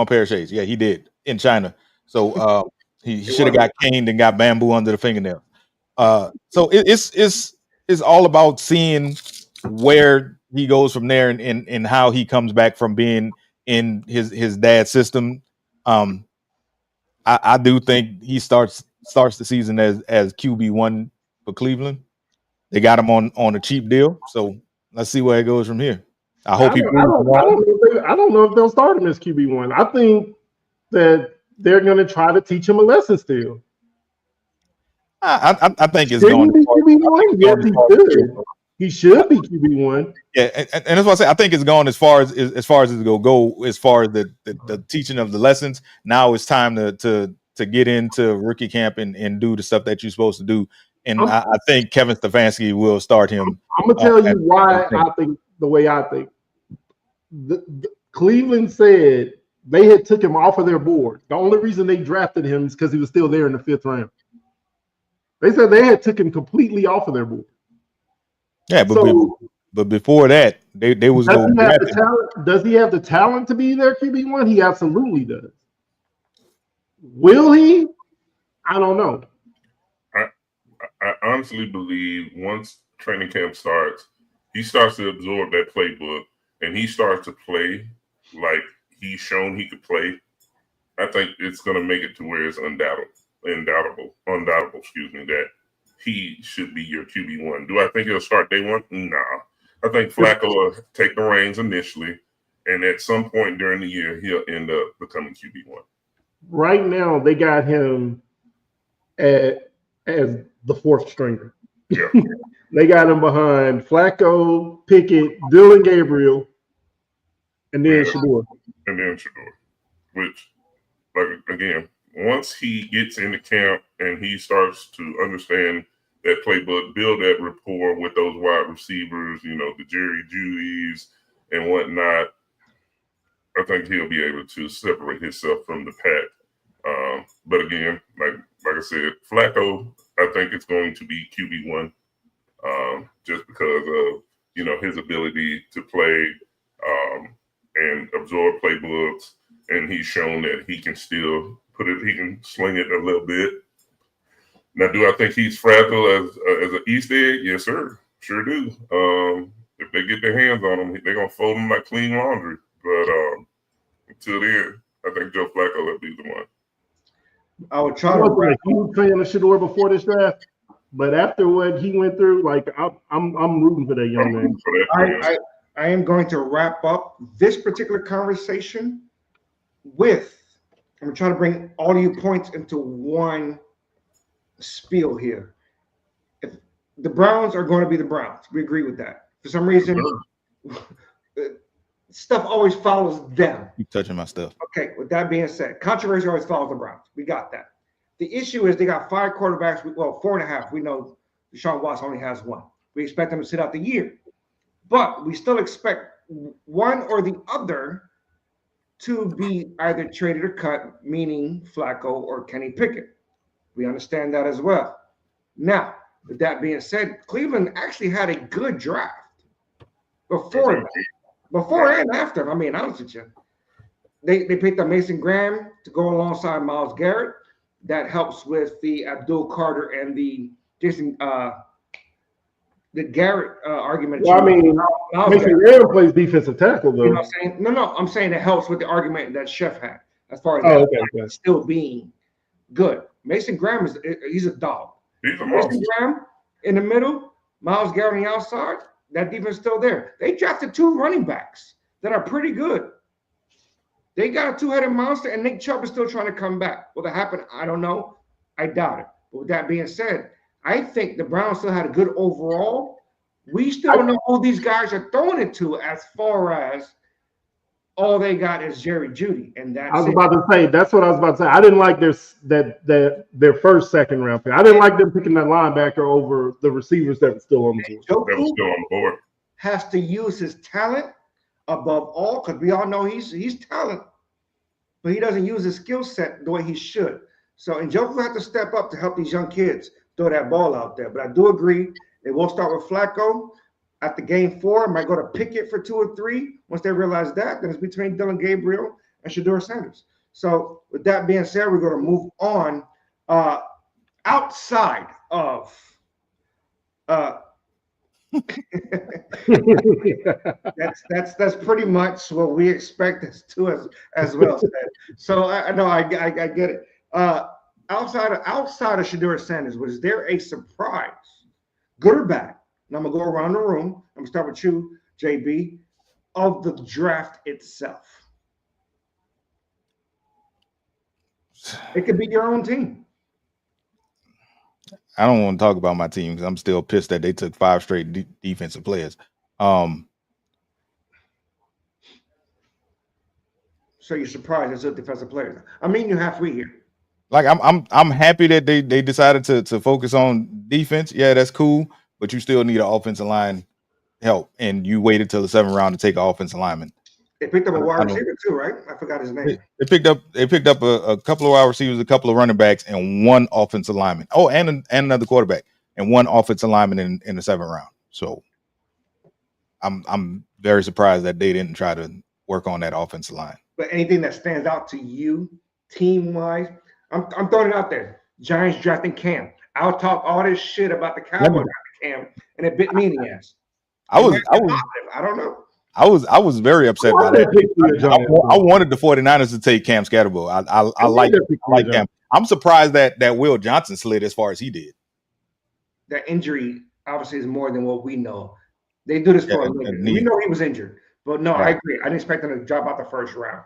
pair of shades. Yeah, he did in China. So he should have got caned and got bamboo under the fingernail. So it's all about seeing where he goes from there and how he comes back from being in his dad's system. I do think he starts the season as QB1 for Cleveland. They got him on a cheap deal, so let's see where it goes from here. I hope I don't know if they'll start him as QB1. I think that they're going to try to teach him a lesson still. I think it's going to be QB1. Yes, he should. He should be QB1. Yeah, and that's why I say I think it's gone as far as it's going to go as far as the teaching of the lessons. Now it's time to get into rookie camp and do the stuff that you're supposed to do. And I think Kevin Stefanski will start him. I'm gonna tell you why I think the way I think. Cleveland said they had took him off of their board. The only reason they drafted him is because he was still there in the 5th round. They said they had took him completely off of their board. Yeah, but before that, they was going. Does he have the talent to be their QB1? He absolutely does. Will he? I don't know. I honestly believe once training camp starts, he starts to absorb that playbook and he starts to play like he's shown he could play. I think it's going to make it to where it's undoubtable, that he should be your QB1. Do I think he'll start day one? Nah. I think Flacco will take the reins initially, and at some point during the year, he'll end up becoming QB1. Right now, they got him as the 4th stringer. Yeah. They got him behind Flacco, Pickett, Dillon Gabriel, and then Shador. Which, like, again, once he gets into camp and he starts to understand that playbook, build that rapport with those wide receivers, the Jerry Jeudy's and whatnot, I think he'll be able to separate himself from the pack. But again, like I said, Flacco, I think it's going to be QB1 just because of, his ability to play and absorb playbooks. And he's shown that he can still he can sling it a little bit. Now, do I think he's fragile as an East egg? Yes, sir. Sure do. If they get their hands on him, they're going to fold him like clean laundry. But until then, I think Joe Flacco will be the one. I would try to. I wasn't a huge fan of Shador before this draft, but after what he went through, I'm rooting for that young man. I am going to wrap up this particular conversation with. I'm trying to bring all of you points into one spiel here. If the Browns are going to be the Browns, we agree with that. For some reason, stuff always follows them. You touching my stuff. Okay, with that being said, controversy always follows the Browns. We got that. The issue is they got 5 quarterbacks. Well, 4.5. We know Deshaun Watson only has 1. We expect them to sit out the year. But we still expect one or the other to be either traded or cut, meaning Flacco or Kenny Pickett. We understand that as well. Now, with that being said, Cleveland actually had a good draft before and after. I mean, honest with you, they picked up Mason Graham to go alongside Myles Garrett. That helps with the Abdul Carter and the Jason the Garrett argument. Well, I mean, Mason Graham plays defensive tackle, though. You know what I'm saying? No, I'm saying it helps with the argument that Chef had as far as still being good. Mason Graham he's a dog. He's a Mason Graham in the middle, Myles Garrett on the outside. That defense is still there. They drafted 2 running backs. that are pretty good. They got a two-headed monster, and Nick Chubb is still trying to come back. Will that happen? I don't know. I doubt it. But with that being said, I think the Browns still had a good overall. We still don't know who these guys are throwing it to as far as all they got is Jerry Jeudy, and that's I was about to say that's what I was about to say. I didn't like their first second round pick. I didn't like them picking that linebacker over the receivers that were still on the board. That was still on the board. Has to use his talent above all, because we all know he's talent, but he doesn't use his skill set the way he should. So Njoku will have to step up to help these young kids throw that ball out there. But I do agree they will start with Flacco at the game 4. Might go to Pickett for 2 or 3. Once they realize that, then it's between Dylan Gabriel and Shedeur Sanders. So with that being said, we're going to move on outside of that's pretty much what we expect us to as well said. So I know I get it. Outside of Shedeur Sanders, was there a surprise, good or bad? And I'm gonna go around the room. I'm gonna start with you, JB, of the draft itself. It could be your own team. I don't want to talk about my team because I'm still pissed that they took 5 straight defensive players. So you're surprised it's a defensive player. I mean, you halfway here. Like I'm happy that they decided to focus on defense. Yeah, that's cool, but you still need an offensive line help, and you waited till the 7th round to take an offensive lineman. They picked up a wide receiver too, right? I forgot his name. They picked up a couple of wide receivers, a couple of running backs, and 1 offensive lineman. Oh, and another quarterback, and 1 offensive lineman in the 7th round. So I'm very surprised that they didn't try to work on that offensive line. But anything that stands out to you, team-wise, I'm throwing it out there. Giants drafting Cam. I'll talk all this shit about the Cowboys drafting Cam, and it bit me in the ass. I don't know. I was very upset by that. I wanted the 49ers to take Cam Scatterbo. I like Cam. I'm surprised that Will Johnson slid as far as he did. That injury obviously is more than what we know. They do this for a living. We know he was injured, but no, I agree. I didn't expect him to drop out the 1st round.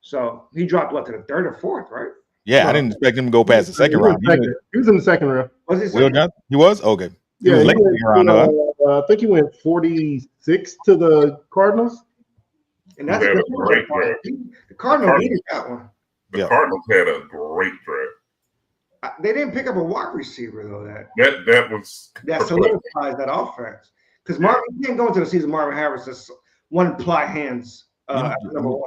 So he dropped to the 3rd or 4th, right? Yeah, I didn't expect him to go past the 2nd round. He was in the 2nd round. Was he? Will Johnson? He was? Okay. Yeah, I think he went 46 to the Cardinals. And that's a great draft. The Cardinals needed that one. The Cardinals had a great draft. They didn't pick up a wide receiver though. That solidifies that offense. Because you can't go into the season Marvin Harris is one ply hands number 1.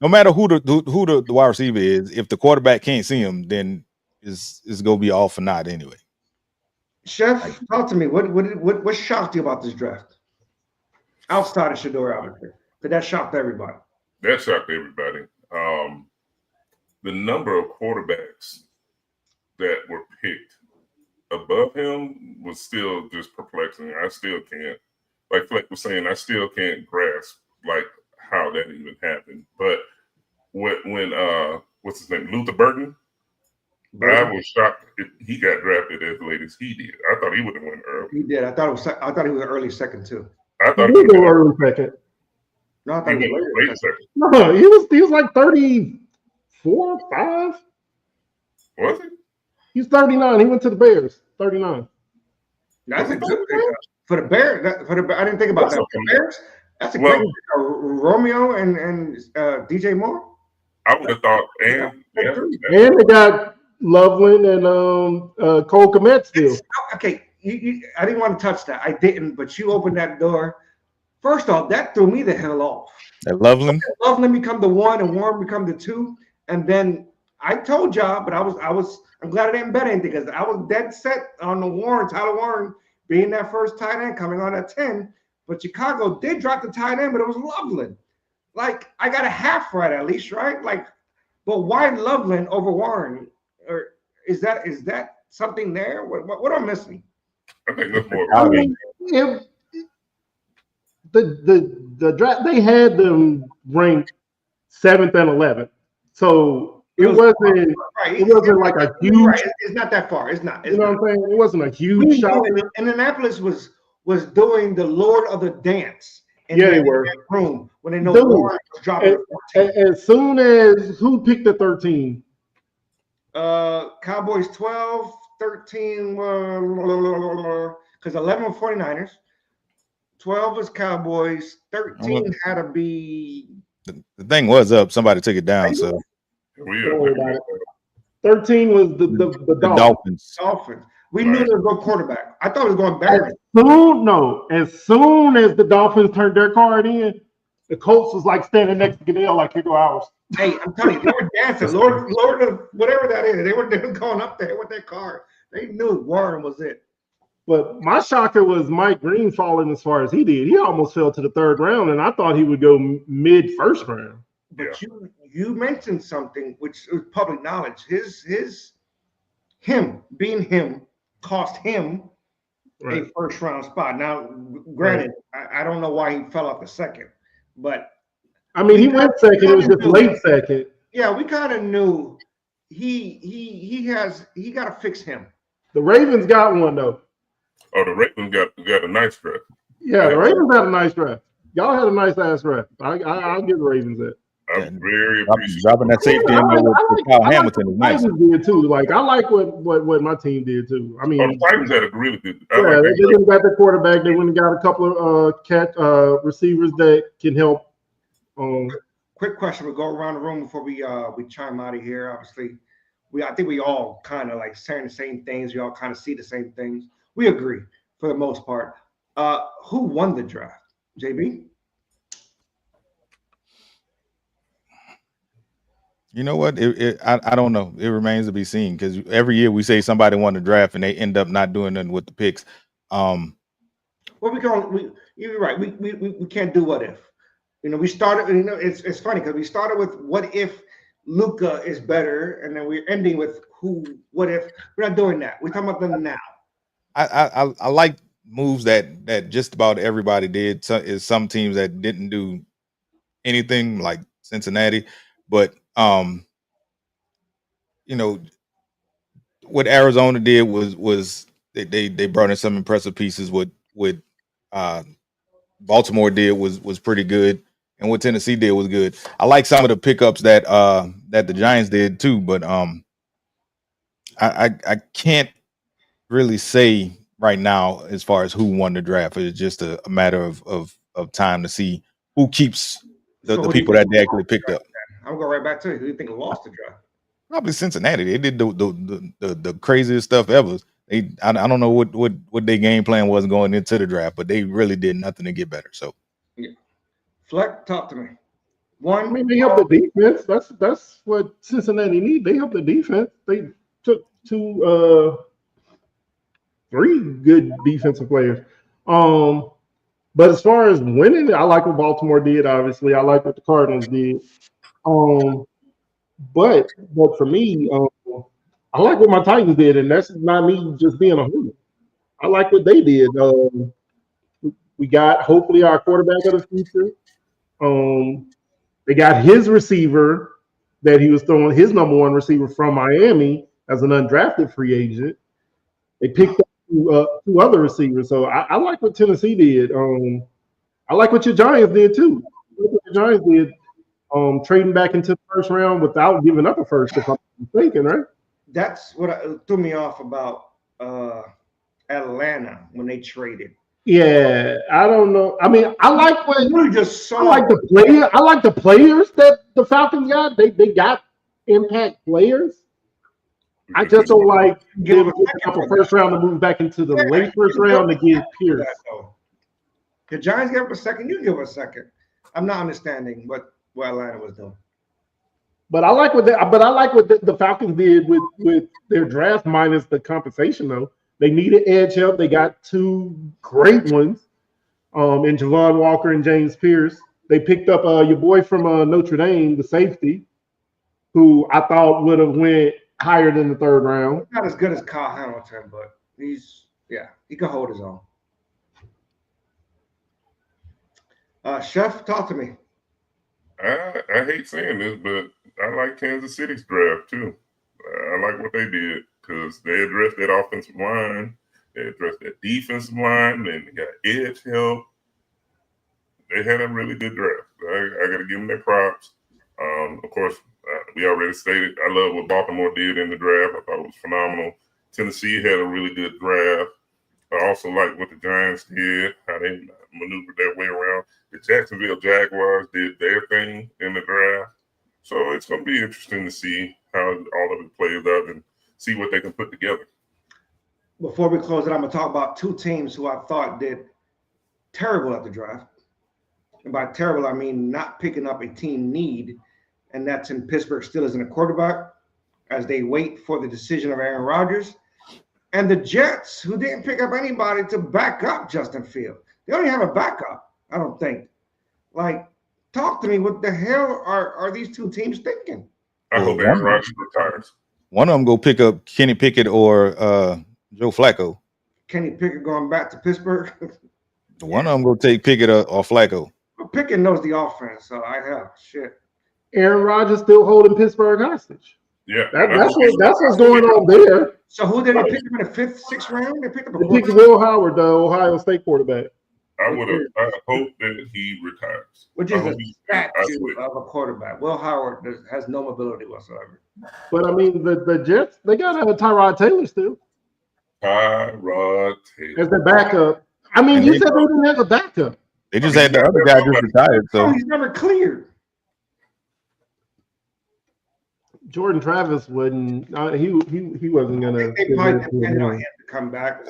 No matter who the wide receiver is, if the quarterback can't see him, then it's gonna be all for naught anyway. Chef, talk to me. What shocked you about this draft? Outside of Shedeur, obviously, but that shocked everybody. That shocked everybody. The number of quarterbacks that were picked above him was still just perplexing. I still can't, like Fleck was saying, I still can't grasp like how that even happened. But when what's his name, Luther Burden, I was shocked he got drafted as late as he did. I thought he would have went early. He did. I thought he was an early 2nd too. I thought he was an early 2nd. No, I thought he was late 2nd. No, he was like 34, 5. Was he? He's 39. He went to the Bears. 39. That's a good thing. For the Bears, I didn't think about that. For the Bears, that's a great Romeo and DJ Moore. I would have thought, and they got Loveland and Cole Kmet still. Okay, I didn't want to touch that. I didn't, but you opened that door. First off, that threw me the hell off. That Loveland become the 1 and Warren become the 2, and then I told y'all, but I'm glad I didn't bet anything because I was dead set on the Tyler Warren being that first tight end coming on at 10. But Chicago did drop the tight end, but it was Loveland. Like I got a half right at least, right? Like, but why Loveland over Warren? Or is that something there? What am I missing? I think that's more. The draft they had them ranked 7th and 11th, so it wasn't like a huge. Right. It's not that far. It's not. You know what I'm saying? It wasn't a huge shot. Indianapolis was doing the Lord of the Dance Yeah, they were. Room when they know Dude, Warren was dropping to 14. As soon as who picked the 13? Cowboys 12, 13, because 11 were 49ers. 12 was Cowboys. 13 had to be. The thing was up. Somebody took it down. So Don't worry about it. 13 was the Dolphins. Dolphins. We knew there was no quarterback. I thought it was going better. As soon as the Dolphins turned their card in, the Colts was like standing next to Goodell, like, here go ours. Hey, I'm telling you, they were dancing. Lord of whatever that is. They were going up there with their card. They knew Warren was it. But my shocker was Mike Green falling as far as he did. He almost fell to the third round, and I thought he would go mid first round. But you mentioned something which is public knowledge. Him being him cost him a first round spot. Now, granted, I don't know why he fell off the second, but I mean, he went second. It was just late second. Yeah, we kind of knew he got to fix him. The Ravens got one though. Oh, the Ravens got a nice draft. Yeah, the Ravens had a nice draft. Y'all had a nice ass draft. I'll give the Ravens that. I'm very appreciative. Dropping that safety in there with Kyle Hamilton is nice. Did too. Like, I like what my team did too. I mean, the Titans had a really good. They went got the quarterback. They went and got a couple of receivers that can help. Quick question. We'll go around the room before we chime out of here. Obviously, I think we all kind of like saying the same things. We all kind of see the same things. We agree for the most part. Who won the draft? JB? You know what? I don't know. It remains to be seen because every year we say somebody won the draft and they end up not doing nothing with the picks. Well, you're right. We can't do what if. You know, we started. You know, it's funny because we started with what if Luka is better, and then we're ending with what if. We're not doing that. We're talking about them now. I like moves that just about everybody did. Some teams that didn't do anything, like Cincinnati, but you know, what Arizona did was they brought in some impressive pieces. What Baltimore did was pretty good, and what Tennessee did was good. I like some of the pickups that the Giants did too, but I can't really say right now as far as who won the draft. It's just a matter of time to see who keeps the people that they actually picked up. I'm going right back to it. Who do you think lost the draft? Probably Cincinnati. They did the craziest stuff ever. I don't know what their game plan was going into the draft, but they really did nothing to get better. So, yeah. Fleck, talk to me. I mean, they helped the defense. That's what Cincinnati need. They helped the defense. They took three good defensive players. But as far as winning, I like what Baltimore did. Obviously, I like what the Cardinals did. But for me, I like what my Titans did, and that's not me just being a homer. I like what they did. We got hopefully our quarterback of the future. They got his receiver that he was throwing, his number one receiver from Miami as an undrafted free agent. They picked up two other receivers. So I like what Tennessee did. I like what your Giants did too. What the Giants did, trading back into the first round without giving up a first, if I'm mistaken, right? That's what threw me off about Atlanta when they traded. Yeah, I don't know. I mean, I like what you just saw. I like the players that the Falcons got. They got impact players. I just don't like giving up a first round to move back into the late first round to get Pierce. The Giants gave up a second. You give a second. I'm not understanding what Atlanta was doing. But I like what the Falcons did with their draft minus the compensation though. They needed edge help. They got two great ones, in Javon Walker and James Pierce. They picked up your boy from Notre Dame, the safety, who I thought would have went higher than the third round. Not as good as Kyle Hamilton, but he can hold his own. Chef, talk to me. I hate saying this, but I like Kansas City's draft too. I like what they did because they addressed that offensive line, they addressed that defensive line, and they got edge help. They had a really good draft. I got to give them their props. Of course, we already stated I love what Baltimore did in the draft. I thought it was phenomenal. Tennessee had a really good draft. I also like what the Giants did, how they maneuvered their way around. The Jacksonville Jaguars did their thing in the draft. So it's going to be interesting to see how all of it plays out and see what they can put together. Before we close it, I'm going to talk about two teams who I thought did terrible at the draft. And by terrible, I mean not picking up a team need, and that's in Pittsburgh Steelers and a quarterback as they wait for the decision of Aaron Rodgers. And the Jets, who didn't pick up anybody to back up Justin Fields. They don't even have a backup, I don't think. Like, talk to me. What the hell are these two teams thinking? I hope Aaron Rodgers retires. One of them go pick up Kenny Pickett or Joe Flacco. Kenny Pickett going back to Pittsburgh. One of them go take Pickett or Flacco. Well, Pickett knows the offense, so I have shit. Aaron Rodgers still holding Pittsburgh hostage. Yeah, That's what's going on there. So who did they pick up in the 5th, 6th round? They picked up a They picked Will Howard, the Ohio State quarterback. I hope that he retires. which is a statue of a quarterback. Will Howard has no mobility whatsoever. But I mean, the Jets, they got Tyrod Taylor still Tyrod Taylor as the backup. I mean, you said they didn't have a backup. They just had the other guy just retired, so he's never cleared. Jordan Travis wouldn't. He wasn't gonna. They probably depended on him to come back.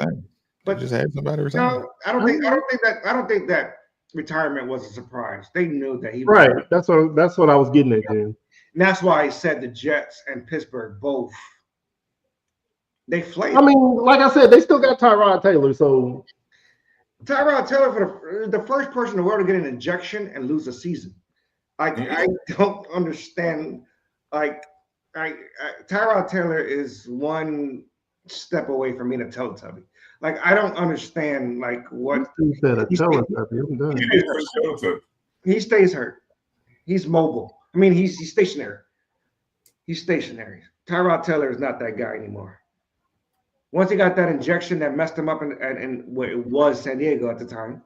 but just had somebody retire. No, I don't think that retirement was a surprise. They knew that he was right. That's what I was getting at, Jim. And that's why I said the Jets and Pittsburgh both. They flayed. I mean, like I said, they still got Tyrod Taylor. So Tyrod Taylor for the first person in the world to get an injection and lose a season. I don't understand. Tyrod Taylor is one step away from being a Teletubby. I don't understand what he said. He stays hurt. He's mobile. I mean, he's stationary. He's stationary. Tyrod Taylor is not that guy anymore. Once he got that injection that messed him up in what it was San Diego at the time,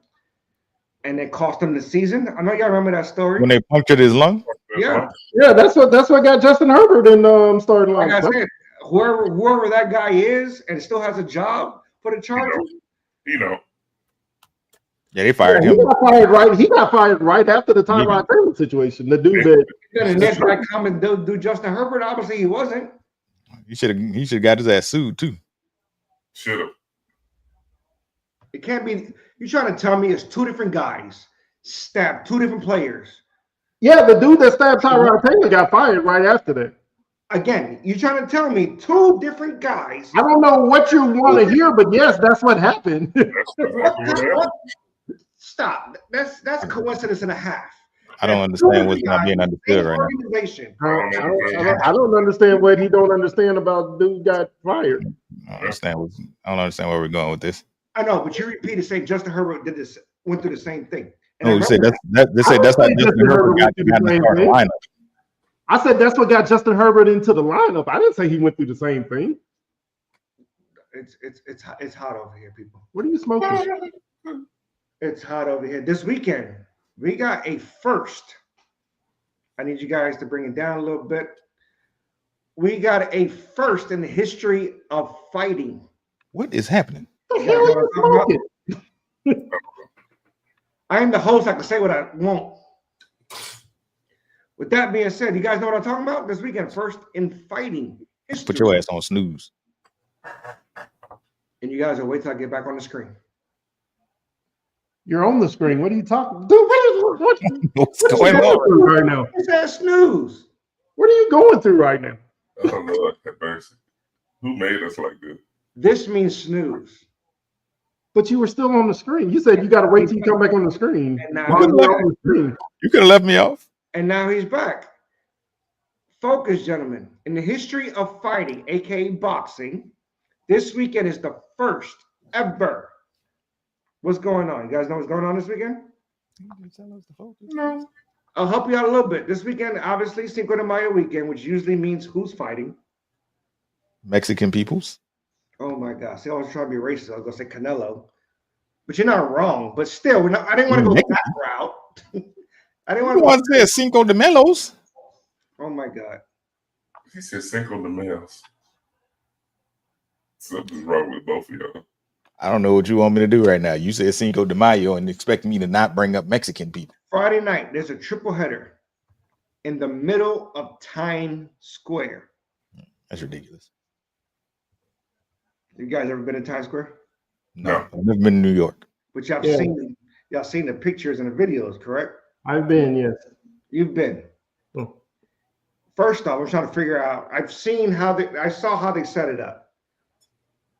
and it cost him the season. I know y'all remember that story. When they punctured his lung? Yeah. That's what got Justin Herbert in starting line. Like I said, whoever that guy is and still has a job for the Chargers. Yeah, they fired him. He got fired right after the Tyrod Taylor situation. The dude that the next guy come and do Justin Herbert. Obviously, he wasn't. He should have got his ass sued too. Should have. It can't be. You're trying to tell me it's two different guys stabbed two different players. Yeah, the dude that stabbed Tyrod Taylor got fired right after that. Again, you're trying to tell me two different guys. I don't know what you want to hear, but yes, that's what happened. Stop. That's coincidence and a half. I don't understand what's not being understood right now. I don't understand what he don't understand about dude got fired. I don't understand where we're going with this. I know, but you repeated saying Justin Herbert went through the same thing. And you said that's how Justin Herbert got in the starting lineup. I said that's what got Justin Herbert into the lineup. I didn't say he went through the same thing. It's hot over here, people. What are you smoking? It's hot over here. This weekend, we got a first. I need you guys to bring it down a little bit. We got a first in the history of fighting. What is happening? What the hell are you smoking? I am the host. I can say what I want. With that being said, you guys know what I'm talking about? This weekend, first in fighting history. Put your ass on snooze. And you guys will wait till I get back on the screen. You're on the screen. What are you talking? Dude, what's going on right now? It's that snooze. What are you going through right now? Oh Lord, have mercy. Who made us like this? This means snooze. But you were still on the screen. You said you got to wait till you come back on the screen. And now you could have left me off. And now he's back. Focus, gentlemen. In the history of fighting, aka boxing, this weekend is the first ever. What's going on? You guys know what's going on this weekend? No. I'll help you out a little bit. This weekend, obviously, Cinco de Mayo weekend, which usually means who's fighting? Mexican peoples. Oh my gosh. See, I was trying to be racist. I was going to say Canelo. But you're not wrong. But still, I didn't want to go that route. I didn't You want want to say Cinco de Melos? Oh my God. He said Cinco de Males. Something's wrong with both of y'all. I don't know what you want me to do right now. You said Cinco de Mayo and expect me to not bring up Mexican people. Friday night, there's a triple header in the middle of Times Square. That's ridiculous. You guys ever been in Times Square? No, I've never been to New York. But y'all Yeah. seen the pictures and the videos, correct? I've been, yes. You've been. Oh. First off, I'm trying to figure out. I saw how they set it up.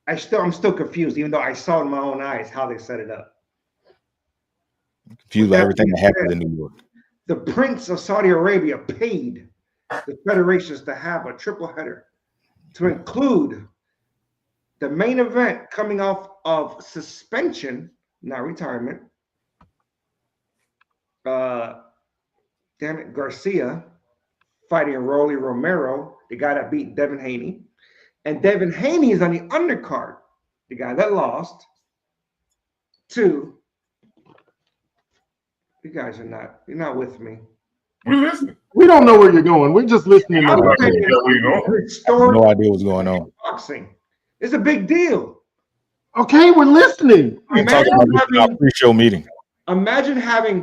I'm still confused, even though I saw in my own eyes how they set it up. Confused by everything that happened in New York. The Prince of Saudi Arabia paid the federations to have a triple header to include the main event coming off of suspension, not retirement. Garcia fighting Rolly Romero, the guy that beat Devin Haney. And Devin Haney is on the undercard, the guy that lost to. You guys you're not with me. We're listening. We don't know where you're going. We're just listening. I'm to not you. thinking where you're going. I have Historic no idea what's going on. boxing. It's a big deal. Okay, we're listening. We're talking about this in our pre-show meeting. Imagine having,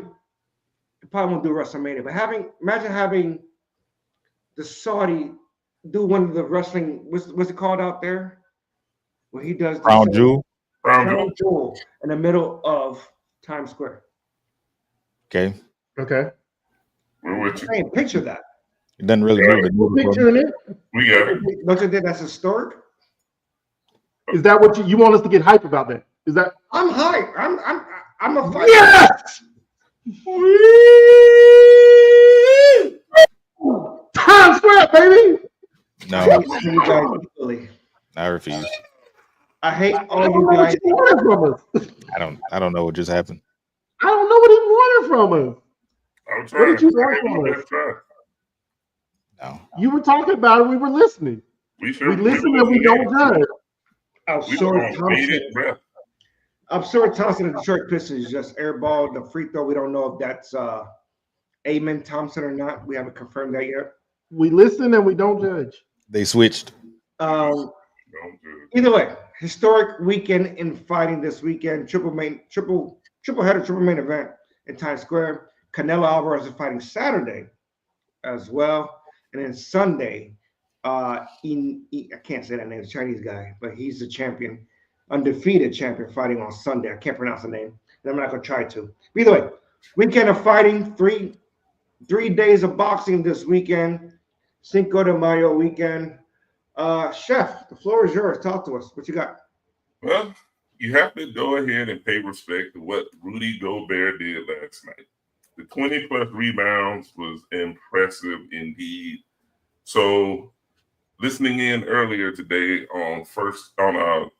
you probably won't do WrestleMania, but imagine having the Saudi do one of the wrestling, what's it called out there? Where he does the Crown Jewel. Crown Jewel in the middle of Times Square. Okay. Okay. We're with you. Hey, picture that. It doesn't really move the needle for me. Picturing it. We got it. Don't you think that's historic? Is that what you want us to get hype about that? Is that I'm hype. I'm a fighter. yes? Times Square, baby. No, You guys equally. I refuse. I hate I all don't you know what guys. you wanted from us. I don't know what just happened. I don't know what he wanted from us. I'm trying. What did you want from Let's us? try. No. You were talking about it. We were listening. We should. We listen and we don't judge. I'm We sorry, on Thompson. bated breath. I'm sorry, Thompson and Detroit Pistons just airballed the free throw. We don't know if that's Amen Thompson or not. We haven't confirmed that yet. We listen and we don't judge. They switched. Don't do it. Either way, historic weekend in fighting this weekend. Triple header, triple main event in Times Square. Canelo Alvarez is fighting Saturday as well, and then Sunday. I can't say that name. It's a Chinese guy, but he's the champion, undefeated champion, fighting on Sunday. I can't pronounce the name, and I'm not gonna try to. But either way, weekend of fighting. Three days of boxing this weekend. Cinco de Mayo weekend. Chef, the floor is yours. Talk to us. What you got? Well, you have to go ahead and pay respect to what Rudy Gobert did last night. The 20-plus rebounds was impressive indeed. So, listening in earlier today on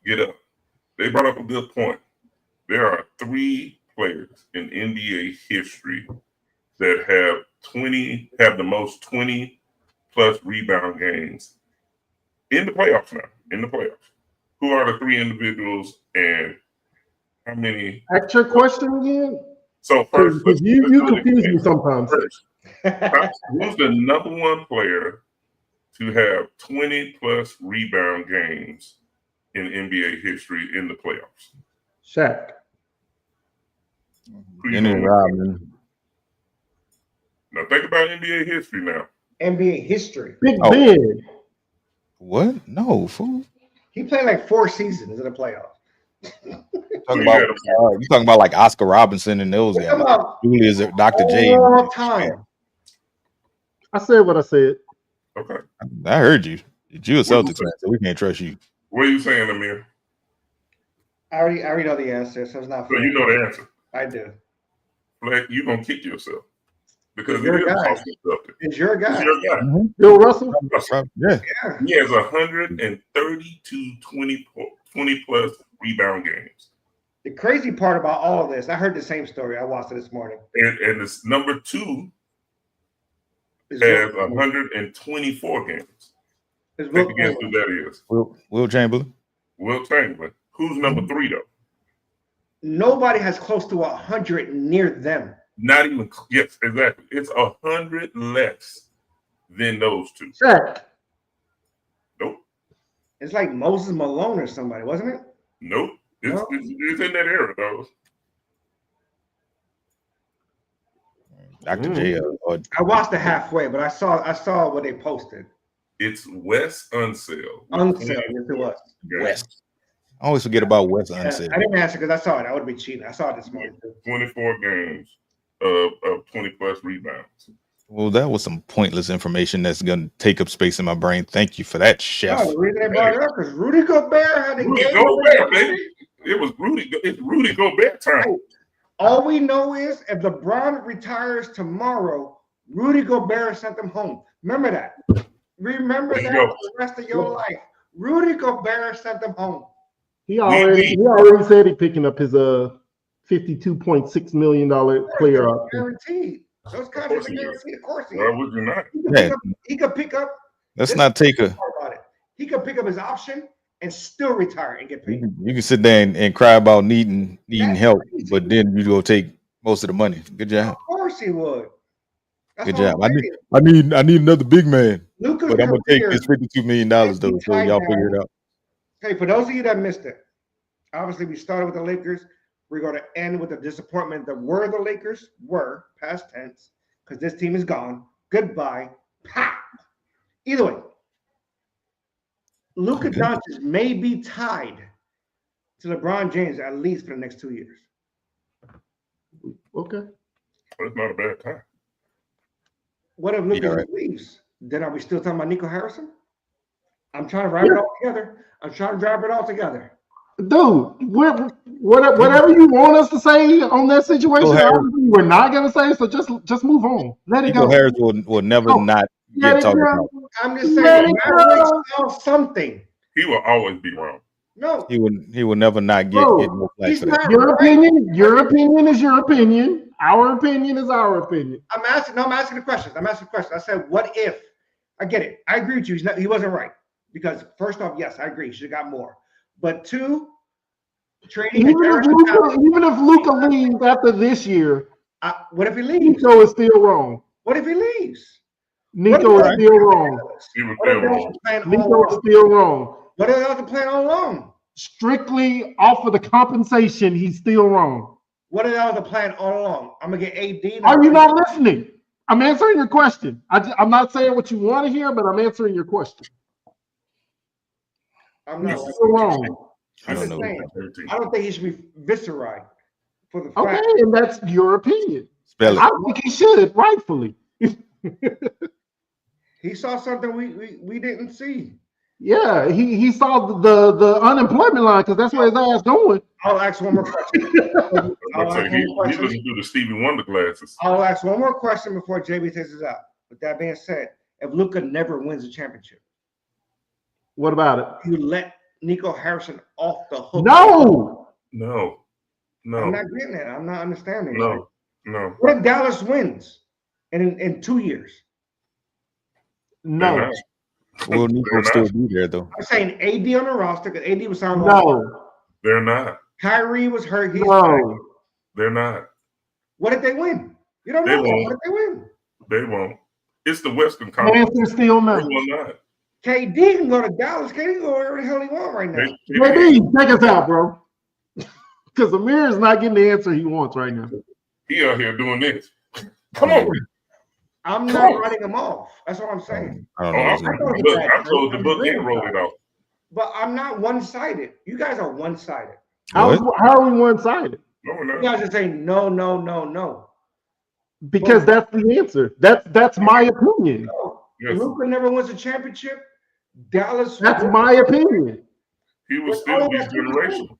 Get Up, they brought up a good point. There are 3 players in NBA history that have the most 20-plus rebound games in the playoffs now. In the playoffs, who are the 3 individuals and how many? Ask your question again. So first, Because you confuse me sometimes. First, who's the number 1 player to have 20-plus rebound games in NBA history in the playoffs? Shaq. Who you Dennis gonna- Rodman. Now think about NBA history now. NBA history. Big Oh. Ben. What? No, fool. He played like 4 seasons in the playoffs. You talking about like Oscar Robinson and those Come guys. on, Julius, Dr. J. all time. I said what I said. Okay. I heard you. You're a Celtics fan, so we can't trust you. What are you saying, Amir? I already know the answer, so it's not So fair. you know the answer. I do. Fleck, you're going to kick yourself. Because it Your is guy. Boston Celtics. It's your It's guy. your guy. Bill Russell. Yeah. Yeah. He has 132 20-plus rebound games. The crazy part about all of this, I heard the same story. I watched it this morning. And this number 2 Is has Will- 124 games. is Think Will- again who that is. Will Chamberlain. Will Chamberlain. Who's number 3, though? Nobody has close to 100 near them. Not even, yes, exactly. It's 100 less than those two. Shaq. Nope. It's like Moses Malone or somebody, wasn't it? Nope. It's, No? it's in that era, though. Dr. J. I watched it halfway, but I saw what they posted. It's Wes Unseld. Unseld, yes, it was. West. I always forget about West Yeah, Unseld. I didn't answer because I saw it. I would be cheating. I saw it this morning. 24 games of 20 plus rebounds. Well, that was some pointless information that's going to take up space in my brain. Thank you for that, Chef. No, the reason they brought it up because Rudy Gobert had a Rudy game. Gobert, baby. It was It's Rudy Gobert time. All we know is if LeBron retires tomorrow, Rudy Gobert sent them home. Remember that. Remember There you that go. for the rest of your life. Rudy Gobert sent them home. He already said he picking up his $52.6 million player option. Guaranteed. Those contracts are guaranteed. Of course he Why is. would you not? He could pick up. Let's not take a. About it. He could pick up his option and still retire and get paid. You can sit there and cry about needing That's help, crazy. but then you go take most of the money. Good job. Of course he would. That's Good what job. I'm I need another big man, Luka's but I'm gonna take career- this $52 million though. So y'all figure it out. Hey, for those of you that missed it, obviously we started with the Lakers. We're going to end with the disappointment that were the Lakers were past tense because this team is gone. Goodbye. Pow. Either way, Luka Okay. Doncic may be tied to LeBron James at least for the next 2 years. Okay. That's not a bad time. What if Luka Yeah, right. leaves? Then are we still talking about Nico Harrison? I'm trying to wrap it all together. Dude, whatever you want us to say on that situation, Go ahead. obviously we're not gonna say. So just move on. Let it Nico go. Harris will never Oh, not Let get it talked go. about. I'm just Let saying, it Mavericks go. saw something. He will always be wrong. No, He will never not get Bro, no flack he's for that. not Your right. opinion is your opinion. Our opinion is our opinion. I'm asking the questions. I said, what if? I get it. I agree with you. He wasn't right. Because first off, yes, I agree. He should have got more. But two, trading Even if Luka leaves after this year, what if he leaves? Nico is still wrong. What if he leaves? Nico is still wrong. He was What if still that wrong. was the plan all Nico is along? still wrong. What if that was the plan all along? Strictly off of the compensation, he's still wrong. What if that was the plan all along? I'm gonna get AD. Are you not listening? I'm answering your question. I'm not saying what you want to hear, but I'm answering your question. I'm not. He's still wrong. I I'm don't just know. saying. I don't think he should be viscerated for the Okay, fact. and that's your opinion. Spell I it. think he should, rightfully. He saw something we didn't see. Yeah, he saw the unemployment line because that's where his ass going. I'll ask one more question. I'll say he looking through the Stevie Wonder glasses. I'll ask one more question before JB takes us out. With that being said, if Luka never wins a championship, What about it? you let Nico Harrison off the hook. No, No. I'm not getting it. I'm not understanding. No. What if Dallas wins in 2 years? no, Will Nico still be there though? I'm saying AD on the roster because AD was signed. no, They're not. Kyrie was hurt. He's back. no. They're not. What if they win? You don't They know. won't. What if they win? They won't. It's the Western Conference. Answer still They no. will not. KD can go to Dallas. KD can go wherever the hell he want right now. Maybe take us out, bro. Because Amir is not getting the answer he wants right now. He out here doing this. Come on. I'm not writing him off. That's what I'm saying. I Oh, don't know. I'm what's going on. closed the book and rolled it out. But I'm not one-sided. You guys are one-sided. How are we one-sided? No, we're You not. guys are saying no, no, no, no. Because that's the answer. That's my opinion. No. Yes. Luka never wins a championship. Dallas. That's my opinion. He will still be generational.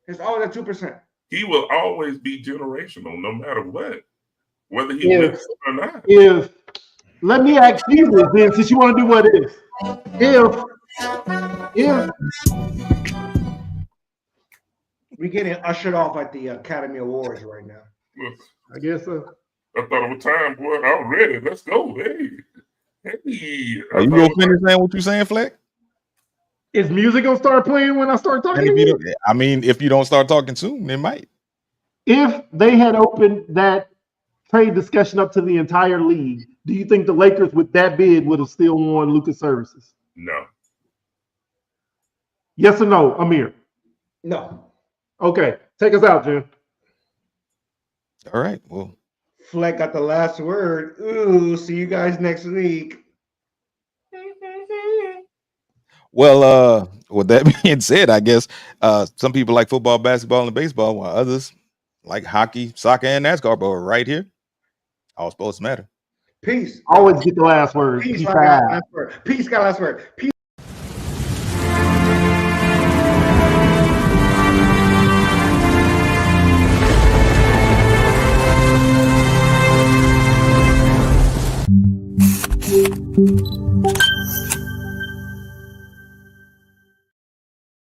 It's always at 2%. He will always be generational, no matter what, whether he Yes. lives or not. If let me ask you this then, since you want to do what if. If We're getting ushered off at the Academy Awards right now. Look, I guess so. I thought it was time, boy. I'm ready. Let's go. Hey. Are you gonna finish saying what you saying, Fleck? Is music gonna start playing when I start talking? And if to you you? don't, I mean, if you don't start talking soon, it might. If they had opened that trade discussion up to the entire league, do you think the Lakers with that bid would have still won Luka's services? No. Yes or no, Amir? No. Okay, take us out, Jim. All right. Well, Fleck got the last word. Ooh, see you guys next week. well, with that being said, I guess some people like football, basketball, and baseball, while others like hockey, soccer, and NASCAR. But right here, all sports matter. Peace. Always get the last word. Peace. Peace Got out. last word. Peace got last word. Peace.